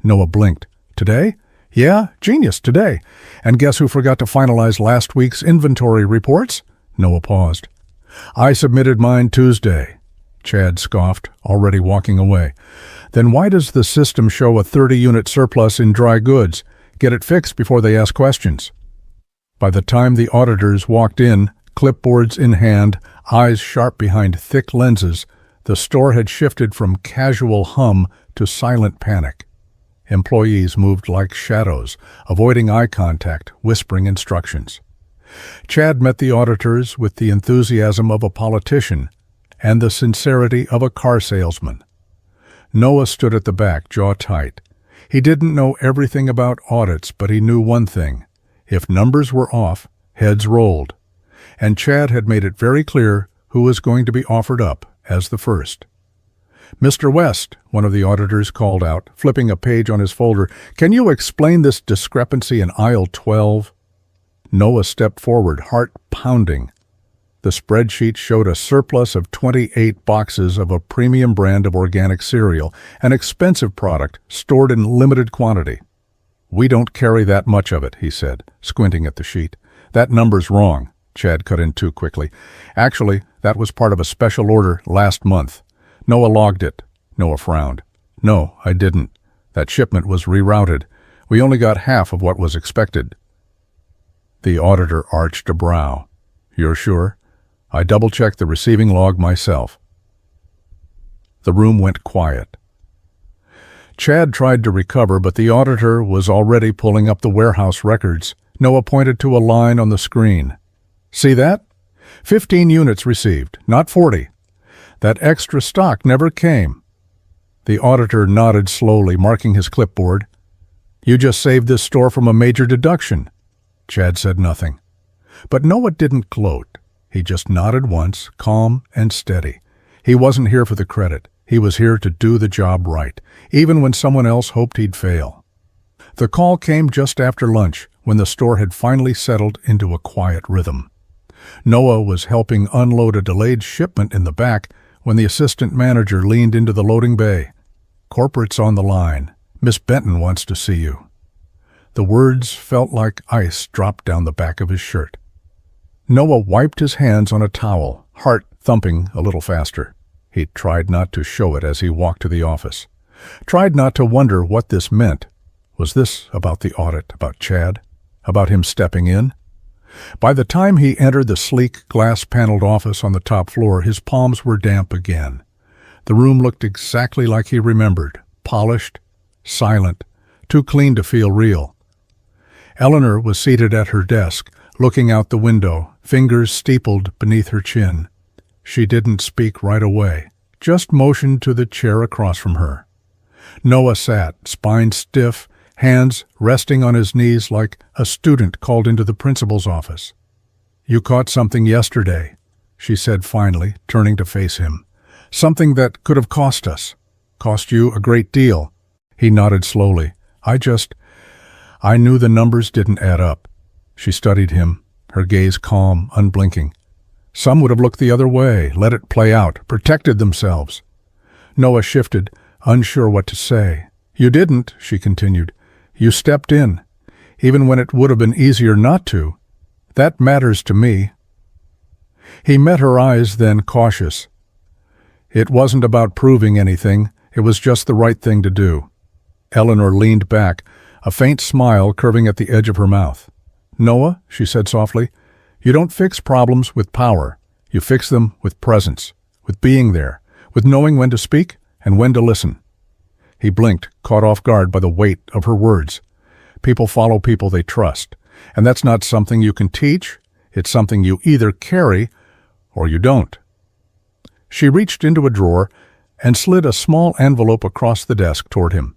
Noah blinked. "Today?" "Yeah, genius, today. And guess who forgot to finalize last week's inventory reports?" Noah paused. "I submitted mine Tuesday." Chad scoffed, already walking away. "Then why does the system show a 30-unit surplus in dry goods? Get it fixed before they ask questions." By the time the auditors walked in, clipboards in hand, eyes sharp behind thick lenses, the store had shifted from casual hum to silent panic. Employees moved like shadows, avoiding eye contact, whispering instructions. Chad met the auditors with the enthusiasm of a politician and the sincerity of a car salesman. Noah stood at the back, jaw tight. He didn't know everything about audits, but he knew one thing. If numbers were off, heads rolled. And Chad had made it very clear who was going to be offered up as the first. "Mr. West," one of the auditors called out, flipping a page on his folder, "can you explain this discrepancy in aisle 12? Noah stepped forward, heart pounding. The spreadsheet showed a surplus of 28 boxes of a premium brand of organic cereal, an expensive product stored in limited quantity. "We don't carry that much of it," he said, squinting at the sheet. "That number's wrong," Chad cut in too quickly. "Actually, that was part of a special order last month. Noah logged it." Noah frowned. "No, I didn't. That shipment was rerouted. We only got half of what was expected." The auditor arched a brow. "You're sure? I double-checked the receiving log myself." The room went quiet. Chad tried to recover, but the auditor was already pulling up the warehouse records. Noah pointed to a line on the screen. "See that? 15 units received, not 40. That extra stock never came." The auditor nodded slowly, marking his clipboard. "You just saved this store from a major deduction." Chad said nothing. But Noah didn't gloat. He just nodded once, calm and steady. He wasn't here for the credit. He was here to do the job right, even when someone else hoped he'd fail. The call came just after lunch, when the store had finally settled into a quiet rhythm. Noah was helping unload a delayed shipment in the back when the assistant manager leaned into the loading bay. "Corporate's on the line. Miss Benton wants to see you." The words felt like ice dropped down the back of his shirt. Noah wiped his hands on a towel, heart thumping a little faster. He tried not to show it as he walked to the office. Tried not to wonder what this meant. Was this about the audit, about Chad, about him stepping in? By the time he entered the sleek, glass-paneled office on the top floor, his palms were damp again. The room looked exactly like he remembered, polished, silent, too clean to feel real. Eleanor was seated at her desk, looking out the window, fingers steepled beneath her chin. She didn't speak right away, just motioned to the chair across from her. Noah sat, spine stiff, hands resting on his knees like a student called into the principal's office. "You caught something yesterday," she said finally, turning to face him. "Something that could have cost us. Cost you a great deal." He nodded slowly. I knew the numbers didn't add up." She studied him, her gaze calm, unblinking. "Some would have looked the other way, let it play out, protected themselves." Noah shifted, unsure what to say. "You didn't," she continued. "You stepped in, even when it would have been easier not to. That matters to me." He met her eyes, then cautious. It wasn't about proving anything. It was just the right thing to do. Eleanor leaned back, a faint smile curving at the edge of her mouth. "Noah," she said softly, "you don't fix problems with power. You fix them with presence, with being there, with knowing when to speak and when to listen." He blinked, caught off guard by the weight of her words. People follow people they trust, and that's not something you can teach. It's something you either carry or you don't. She reached into a drawer and slid a small envelope across the desk toward him.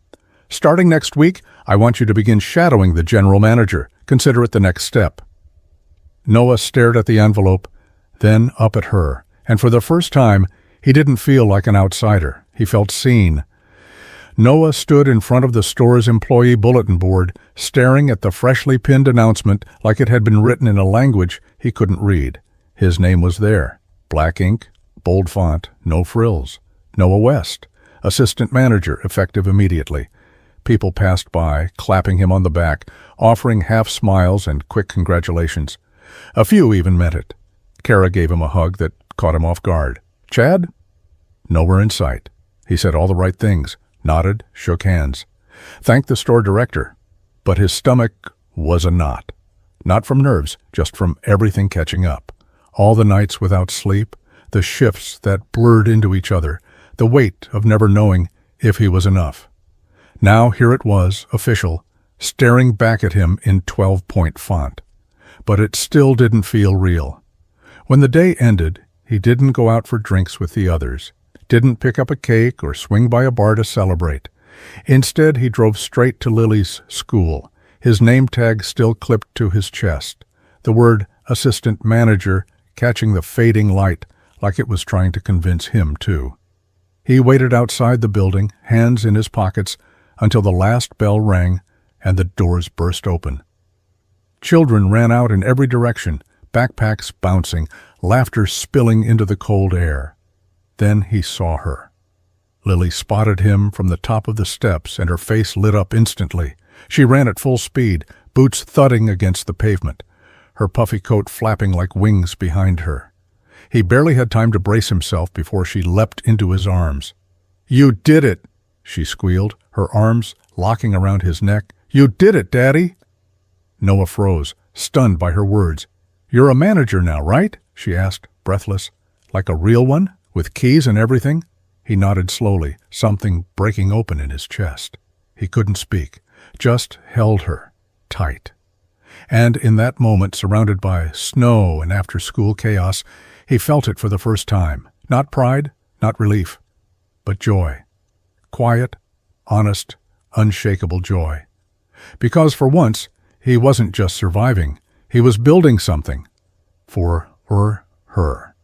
"Starting next week, I want you to begin shadowing the general manager. Consider it the next step." Noah stared at the envelope, then up at her, and for the first time, he didn't feel like an outsider. He felt seen. Noah stood in front of the store's employee bulletin board, staring at the freshly pinned announcement like it had been written in a language he couldn't read. His name was there, black ink, bold font, no frills. Noah West, assistant manager, effective immediately. People passed by, clapping him on the back, offering half smiles and quick congratulations. A few even meant it. Kara gave him a hug that caught him off guard. "Chad?" Nowhere in sight. He said all the right things, nodded, shook hands. Thanked the store director. But his stomach was a knot. Not from nerves, just from everything catching up. All the nights without sleep, the shifts that blurred into each other, the weight of never knowing if he was enough. Now here it was, official, staring back at him in 12-point font. But it still didn't feel real. When the day ended, he didn't go out for drinks with the others, didn't pick up a cake or swing by a bar to celebrate. Instead, he drove straight to Lily's school, his name tag still clipped to his chest, the word assistant manager catching the fading light like it was trying to convince him too. He waited outside the building, hands in his pockets, until the last bell rang and the doors burst open. Children ran out in every direction, backpacks bouncing, laughter spilling into the cold air. Then he saw her. Lily spotted him from the top of the steps, and her face lit up instantly. She ran at full speed, boots thudding against the pavement, her puffy coat flapping like wings behind her. He barely had time to brace himself before she leapt into his arms. "You did it!" she squealed, her arms locking around his neck. "You did it, Daddy!" Noah froze, stunned by her words. "You're a manager now, right?" she asked, breathless. "Like a real one, with keys and everything?" He nodded slowly, something breaking open in his chest. He couldn't speak, just held her, tight. And in that moment, surrounded by snow and after-school chaos, he felt it for the first time. Not pride, not relief, but joy. Quiet, honest, unshakable joy. Because for once, he wasn't just surviving. He was building something. For her.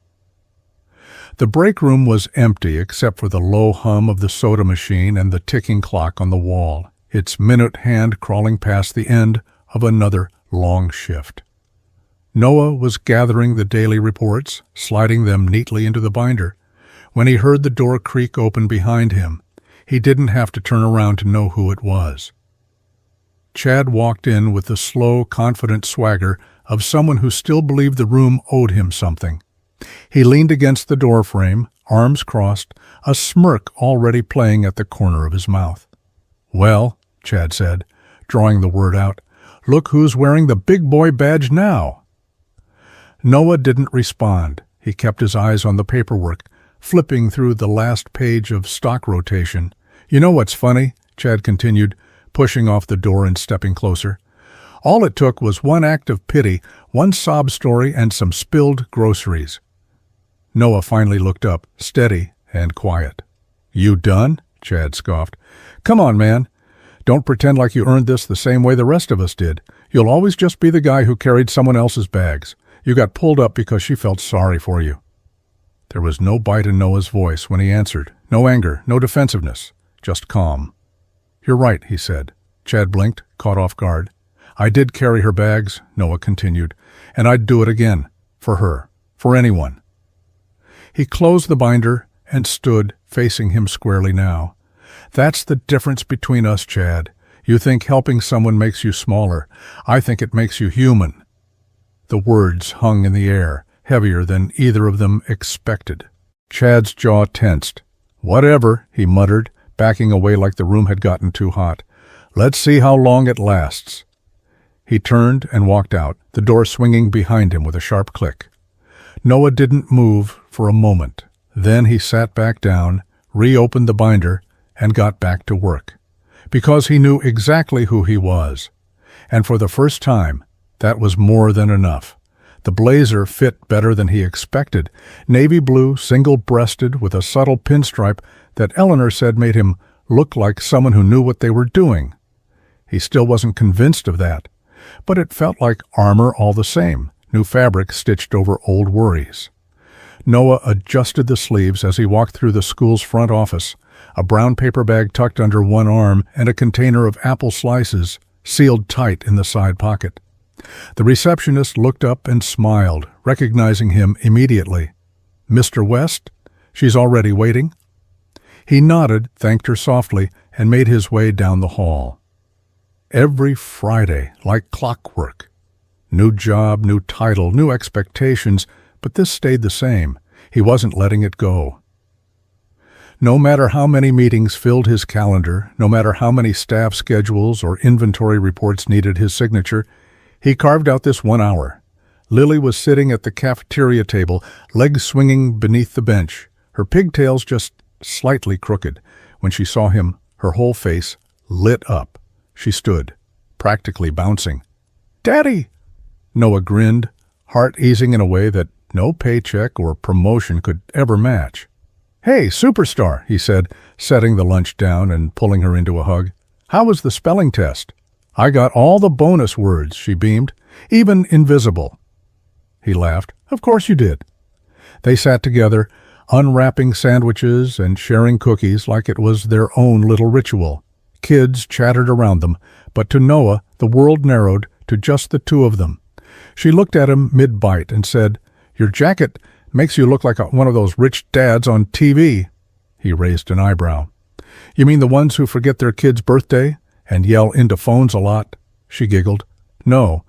The break room was empty except for the low hum of the soda machine and the ticking clock on the wall, its minute hand crawling past the end of another long shift. Noah was gathering the daily reports, sliding them neatly into the binder. When he heard the door creak open behind him, he didn't have to turn around to know who it was. Chad walked in with the slow, confident swagger of someone who still believed the room owed him something. He leaned against the doorframe, arms crossed, a smirk already playing at the corner of his mouth. "Well," Chad said, drawing the word out, "look who's wearing the big boy badge now." Noah didn't respond. He kept his eyes on the paperwork, flipping through the last page of stock rotation. "You know what's funny?" Chad continued, pushing off the door and stepping closer. "All it took was one act of pity, one sob story, and some spilled groceries." Noah finally looked up, steady and quiet. "You done?" Chad scoffed. "Come on, man. Don't pretend like you earned this the same way the rest of us did. You'll always just be the guy who carried someone else's bags. You got pulled up because she felt sorry for you." There was no bite in Noah's voice when he answered. No anger, no defensiveness, just calm. "You're right," he said. Chad blinked, caught off guard. "I did carry her bags," Noah continued, "and I'd do it again. For her. For anyone." He closed the binder and stood, facing him squarely now. "That's the difference between us, Chad. You think helping someone makes you smaller. I think it makes you human." The words hung in the air, heavier than either of them expected. Chad's jaw tensed. "Whatever," he muttered, backing away like the room had gotten too hot. "Let's see how long it lasts." He turned and walked out, the door swinging behind him with a sharp click. Noah didn't move for a moment. Then he sat back down, reopened the binder, and got back to work. Because he knew exactly who he was. And for the first time, that was more than enough. The blazer fit better than he expected, navy blue, single-breasted, with a subtle pinstripe that Eleanor said made him look like someone who knew what they were doing. He still wasn't convinced of that, but it felt like armor all the same, new fabric stitched over old worries. Noah adjusted the sleeves as he walked through the school's front office, a brown paper bag tucked under one arm and a container of apple slices sealed tight in the side pocket. The receptionist looked up and smiled, recognizing him immediately. "Mr. West? She's already waiting?" He nodded, thanked her softly, and made his way down the hall. Every Friday, like clockwork. New job, new title, new expectations, but this stayed the same. He wasn't letting it go. No matter how many meetings filled his calendar, no matter how many staff schedules or inventory reports needed his signature, he carved out this 1 hour. Lily was sitting at the cafeteria table, legs swinging beneath the bench, her pigtails just slightly crooked. When she saw him, her whole face lit up. She stood, practically bouncing. "Daddy!" Noah grinned, heart easing in a way that no paycheck or promotion could ever match. "Hey, superstar," he said, setting the lunch down and pulling her into a hug. "How was the spelling test?" "I got all the bonus words," she beamed, "even invisible." He laughed. "Of course you did." They sat together, unwrapping sandwiches and sharing cookies like it was their own little ritual. Kids chattered around them, but to Noah the world narrowed to just the two of them. She looked at him mid-bite and said, "Your jacket makes you look like one of those rich dads on TV." He raised an eyebrow. "You mean the ones who forget their kid's birthday and yell into phones a lot?" She giggled. "No,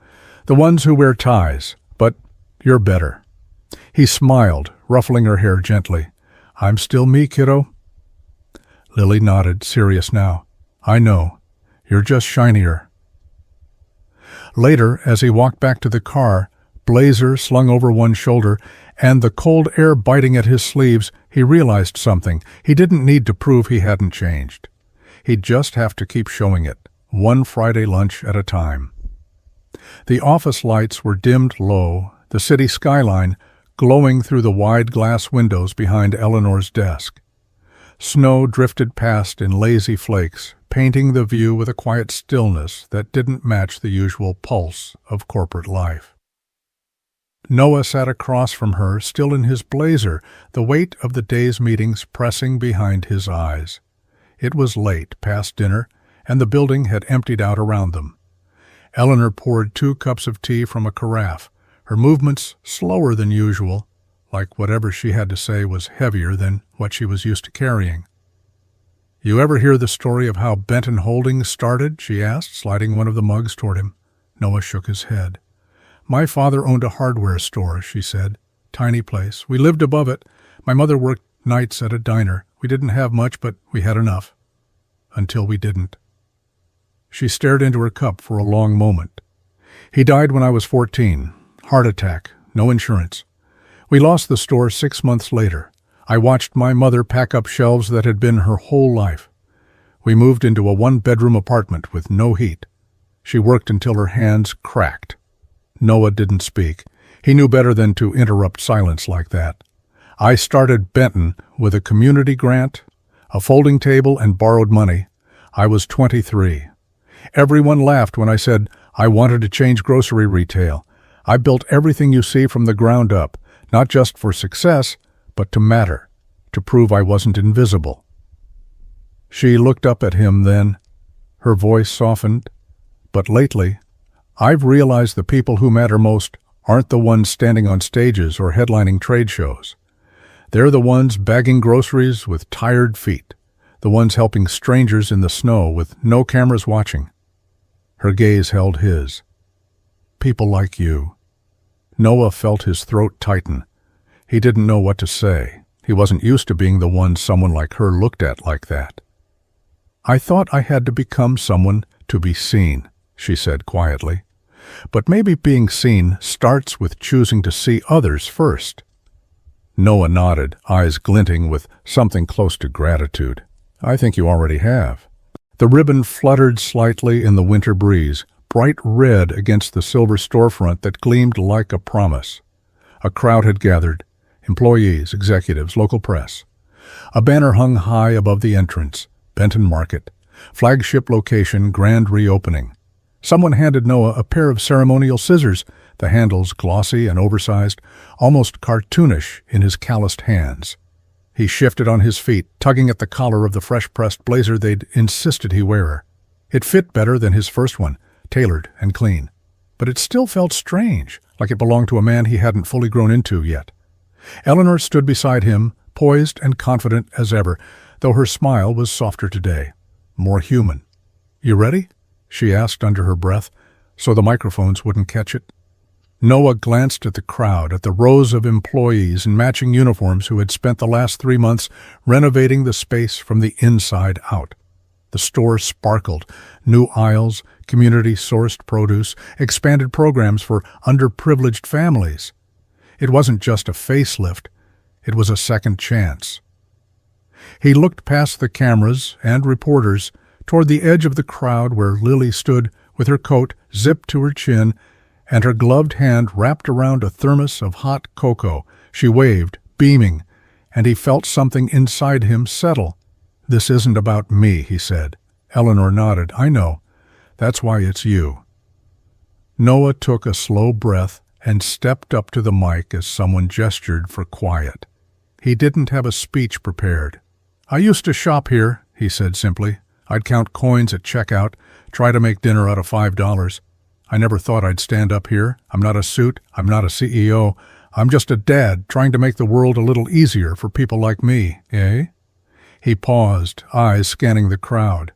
the ones who wear ties, but you're better." He smiled, ruffling her hair gently. "I'm still me, kiddo." Lily nodded, serious now. "I know. You're just shinier." Later, as he walked back to the car, blazer slung over one shoulder and the cold air biting at his sleeves, he realized something. He didn't need to prove he hadn't changed. He'd just have to keep showing it, one Friday lunch at a time. The office lights were dimmed low, the city skyline glowing through the wide glass windows behind Eleanor's desk. Snow drifted past in lazy flakes, painting the view with a quiet stillness that didn't match the usual pulse of corporate life. Noah sat across from her, still in his blazer, the weight of the day's meetings pressing behind his eyes. It was late, past dinner, and the building had emptied out around them. Eleanor poured 2 cups of tea from a carafe, her movements slower than usual, like whatever she had to say was heavier than what she was used to carrying. "You ever hear the story of how Benton Holdings started?" she asked, sliding one of the mugs toward him. Noah shook his head. "My father owned a hardware store," she said. "Tiny place. We lived above it. My mother worked nights at a diner. We didn't have much, but we had enough. Until we didn't." She stared into her cup for a long moment. "He died when I was 14. Heart attack. No insurance. We lost the store 6 months later. I watched my mother pack up shelves that had been her whole life. We moved into a 1-bedroom apartment with no heat. She worked until her hands cracked." Noah didn't speak. He knew better than to interrupt silence like that. "I started Benton with a community grant, a folding table, and borrowed money. I was 23. Everyone laughed when I said I wanted to change grocery retail. I built everything you see from the ground up, not just for success, but to matter, to prove I wasn't invisible." She looked up at him then. Her voice softened. "But lately, I've realized the people who matter most aren't the ones standing on stages or headlining trade shows. They're the ones bagging groceries with tired feet, the ones helping strangers in the snow with no cameras watching." Her gaze held his. "People like you." Noah felt his throat tighten. He didn't know what to say. He wasn't used to being the one someone like her looked at like that. "I thought I had to become someone to be seen," she said quietly. "But maybe being seen starts with choosing to see others first." Noah nodded, eyes glinting with something close to gratitude. "I think you already have." The ribbon fluttered slightly in the winter breeze, bright red against the silver storefront that gleamed like a promise. A crowd had gathered, employees, executives, local press. A banner hung high above the entrance, Benton Market, flagship location, grand reopening. Someone handed Noah a pair of ceremonial scissors, the handles glossy and oversized, almost cartoonish in his calloused hands. He shifted on his feet, tugging at the collar of the fresh-pressed blazer they'd insisted he wear. It fit better than his first one, tailored and clean. But it still felt strange, like it belonged to a man he hadn't fully grown into yet. Eleanor stood beside him, poised and confident as ever, though her smile was softer today, more human. "You ready?" she asked under her breath, so the microphones wouldn't catch it. Noah glanced at the crowd, at the rows of employees in matching uniforms who had spent the last 3 months renovating the space from the inside out. The store sparkled, new aisles, community-sourced produce, expanded programs for underprivileged families. It wasn't just a facelift, it was a second chance. He looked past the cameras and reporters toward the edge of the crowd where Lily stood with her coat zipped to her chin and her gloved hand wrapped around a thermos of hot cocoa. She waved, beaming, and he felt something inside him settle. "This isn't about me," he said. Eleanor nodded. "I know. That's why it's you." Noah took a slow breath and stepped up to the mic as someone gestured for quiet. He didn't have a speech prepared. "I used to shop here," he said simply. "I'd count coins at checkout, try to make dinner out of $5. I never thought I'd stand up here. I'm not a suit. I'm not a CEO. I'm just a dad trying to make the world a little easier for people like me, eh?" He paused, eyes scanning the crowd.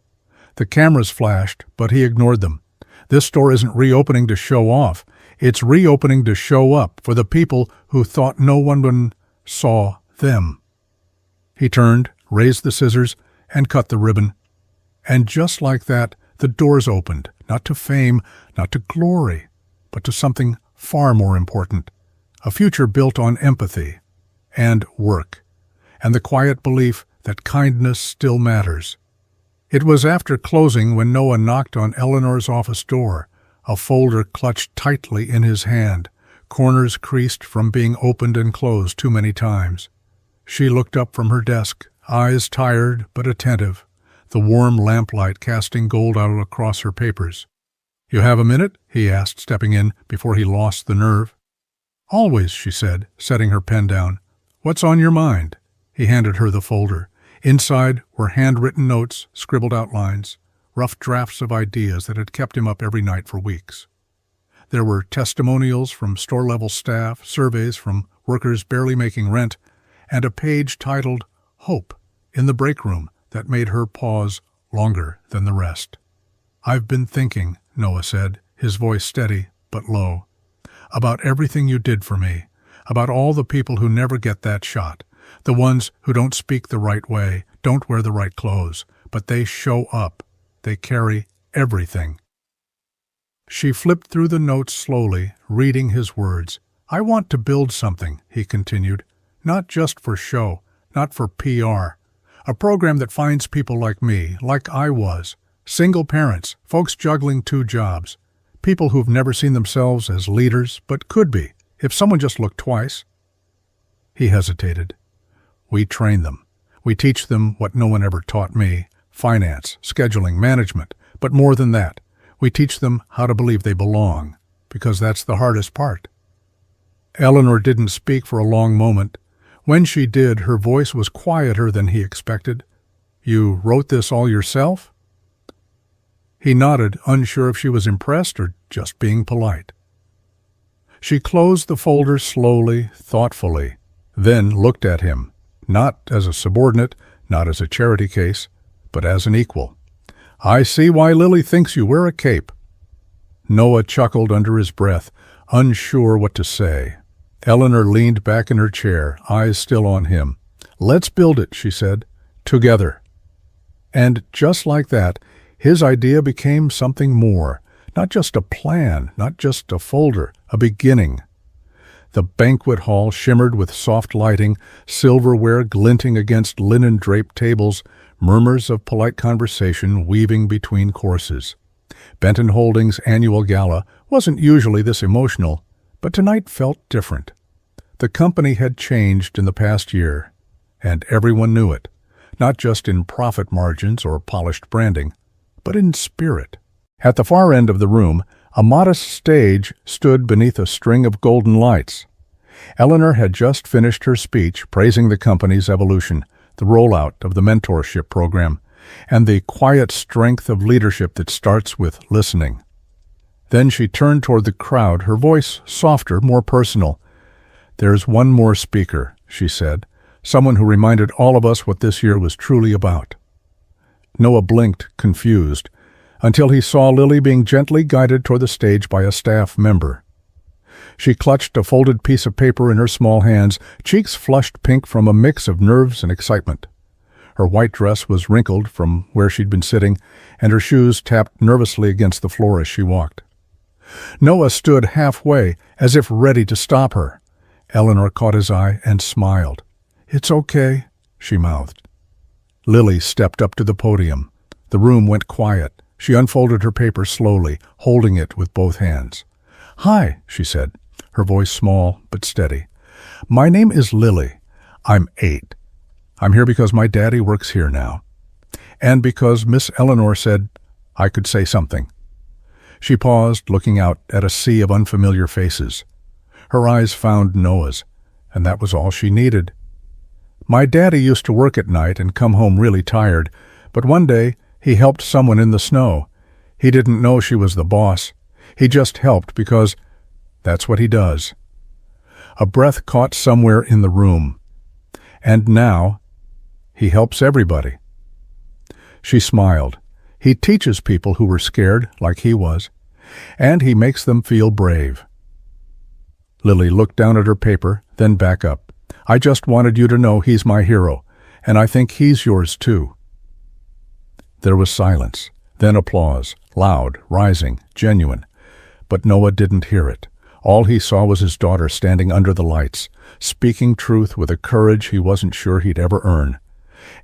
The cameras flashed, but he ignored them. This store isn't reopening to show off. It's reopening to show up for the people who thought no one saw them. He turned, raised the scissors, and cut the ribbon. And just like that, the doors opened, not to fame, not to glory, but to something far more important, a future built on empathy and work, and the quiet belief that kindness still matters. It was after closing when Noah knocked on Eleanor's office door, a folder clutched tightly in his hand, corners creased from being opened and closed too many times. She looked up from her desk, eyes tired but attentive, the warm lamplight casting gold out across her papers. "You have a minute?" he asked, stepping in before he lost the nerve. "Always," she said, setting her pen down. "What's on your mind?" He handed her the folder. Inside were handwritten notes, scribbled outlines, rough drafts of ideas that had kept him up every night for weeks. There were testimonials from store-level staff, surveys from workers barely making rent, and a page titled Hope in the break room that made her pause longer than the rest. "I've been thinking," Noah said, his voice steady but low, "about everything you did for me, about all the people who never get that shot, the ones who don't speak the right way, don't wear the right clothes, but they show up. They carry everything." She flipped through the notes slowly, reading his words. "I want to build something," he continued, "not just for show, not for PR. A program that finds people like me, like I was, single parents, folks juggling 2 jobs, people who've never seen themselves as leaders, but could be, if someone just looked twice." He hesitated. "We train them. We teach them what no one ever taught me, finance, scheduling, management, but more than that, we teach them how to believe they belong, because that's the hardest part." Eleanor didn't speak for a long moment. When she did, her voice was quieter than he expected. "You wrote this all yourself?" He nodded, unsure if she was impressed or just being polite. She closed the folder slowly, thoughtfully, then looked at him, not as a subordinate, not as a charity case, but as an equal. "I see why Lily thinks you wear a cape." Noah chuckled under his breath, unsure what to say. Eleanor leaned back in her chair, eyes still on him. "Let's build it," she said, "together." And just like that, his idea became something more, not just a plan, not just a folder, a beginning. The banquet hall shimmered with soft lighting, silverware glinting against linen-draped tables, murmurs of polite conversation weaving between courses. Benton Holdings' annual gala wasn't usually this emotional, but tonight felt different. The company had changed in the past year, and everyone knew it, not just in profit margins or polished branding, but in spirit. At the far end of the room, a modest stage stood beneath a string of golden lights. Eleanor had just finished her speech praising the company's evolution, the rollout of the mentorship program, and the quiet strength of leadership that starts with listening. Then she turned toward the crowd, her voice softer, more personal. "There's one more speaker," she said, "someone who reminded all of us what this year was truly about." Noah blinked, confused, until he saw Lily being gently guided toward the stage by a staff member. She clutched a folded piece of paper in her small hands, cheeks flushed pink from a mix of nerves and excitement. Her white dress was wrinkled from where she'd been sitting, and her shoes tapped nervously against the floor as she walked. Noah stood halfway, as if ready to stop her. Eleanor caught his eye and smiled. "It's okay," she mouthed. Lily stepped up to the podium. The room went quiet. She unfolded her paper slowly, holding it with both hands. "Hi," she said, her voice small but steady. "My name is Lily. I'm 8. I'm here because my daddy works here now, and because Miss Eleanor said I could say something." She paused, looking out at a sea of unfamiliar faces. Her eyes found Noah's, and that was all she needed. "My daddy used to work at night and come home really tired, but one day he helped someone in the snow. He didn't know she was the boss. He just helped because that's what he does." A breath caught somewhere in the room. "And now he helps everybody." She smiled. "He teaches people who were scared, like he was, and he makes them feel brave." Lily looked down at her paper, then back up. "I just wanted you to know he's my hero, and I think he's yours too." There was silence, then applause, loud, rising, genuine. But Noah didn't hear it. All he saw was his daughter standing under the lights, speaking truth with a courage he wasn't sure he'd ever earn.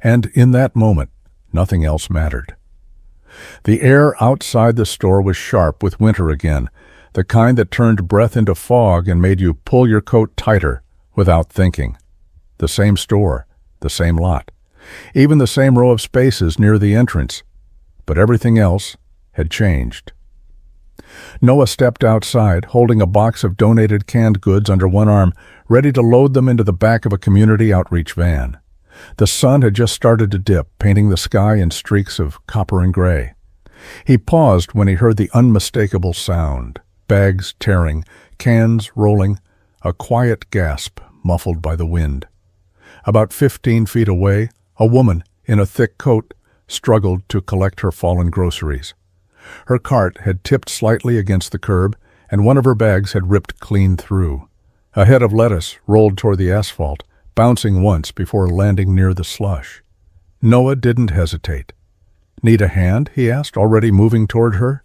And in that moment, nothing else mattered. The air outside the store was sharp with winter again, the kind that turned breath into fog and made you pull your coat tighter without thinking. The same store, the same lot, even the same row of spaces near the entrance, but everything else had changed. Noah stepped outside, holding a box of donated canned goods under one arm, ready to load them into the back of a community outreach van. The sun had just started to dip, painting the sky in streaks of copper and gray. He paused when he heard the unmistakable sound, bags tearing, cans rolling, a quiet gasp muffled by the wind. About 15 feet away, a woman in a thick coat struggled to collect her fallen groceries. Her cart had tipped slightly against the curb, and one of her bags had ripped clean through. A head of lettuce rolled toward the asphalt, bouncing once before landing near the slush. Noah didn't hesitate. "Need a hand?" he asked, already moving toward her.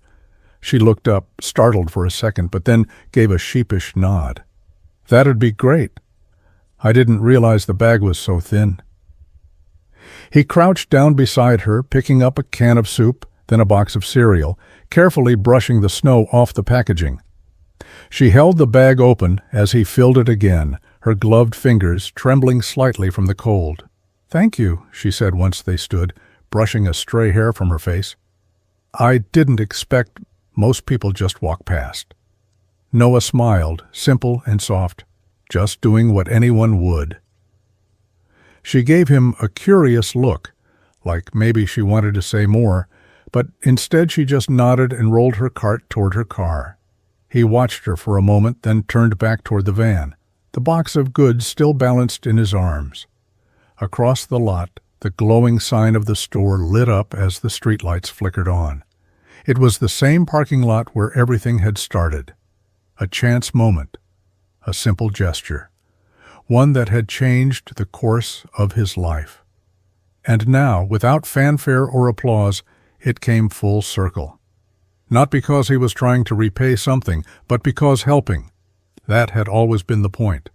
She looked up, startled for a second, but then gave a sheepish nod. "That'd be great. I didn't realize the bag was so thin." He crouched down beside her, picking up a can of soup, then a box of cereal, carefully brushing the snow off the packaging. She held the bag open as he filled it again, her gloved fingers trembling slightly from the cold. "Thank you," she said once they stood, brushing a stray hair from her face. "I didn't expect most people just walk past." Noah smiled, simple and soft, just doing what anyone would. She gave him a curious look, like maybe she wanted to say more, but instead she just nodded and rolled her cart toward her car. He watched her for a moment, then turned back toward the van, the box of goods still balanced in his arms. Across the lot, the glowing sign of the store lit up as the streetlights flickered on. It was the same parking lot where everything had started. A chance moment, a simple gesture. one that had changed the course of his life. And now, without fanfare or applause, it came full circle. Not because he was trying to repay something, but because helping. That had always been the point.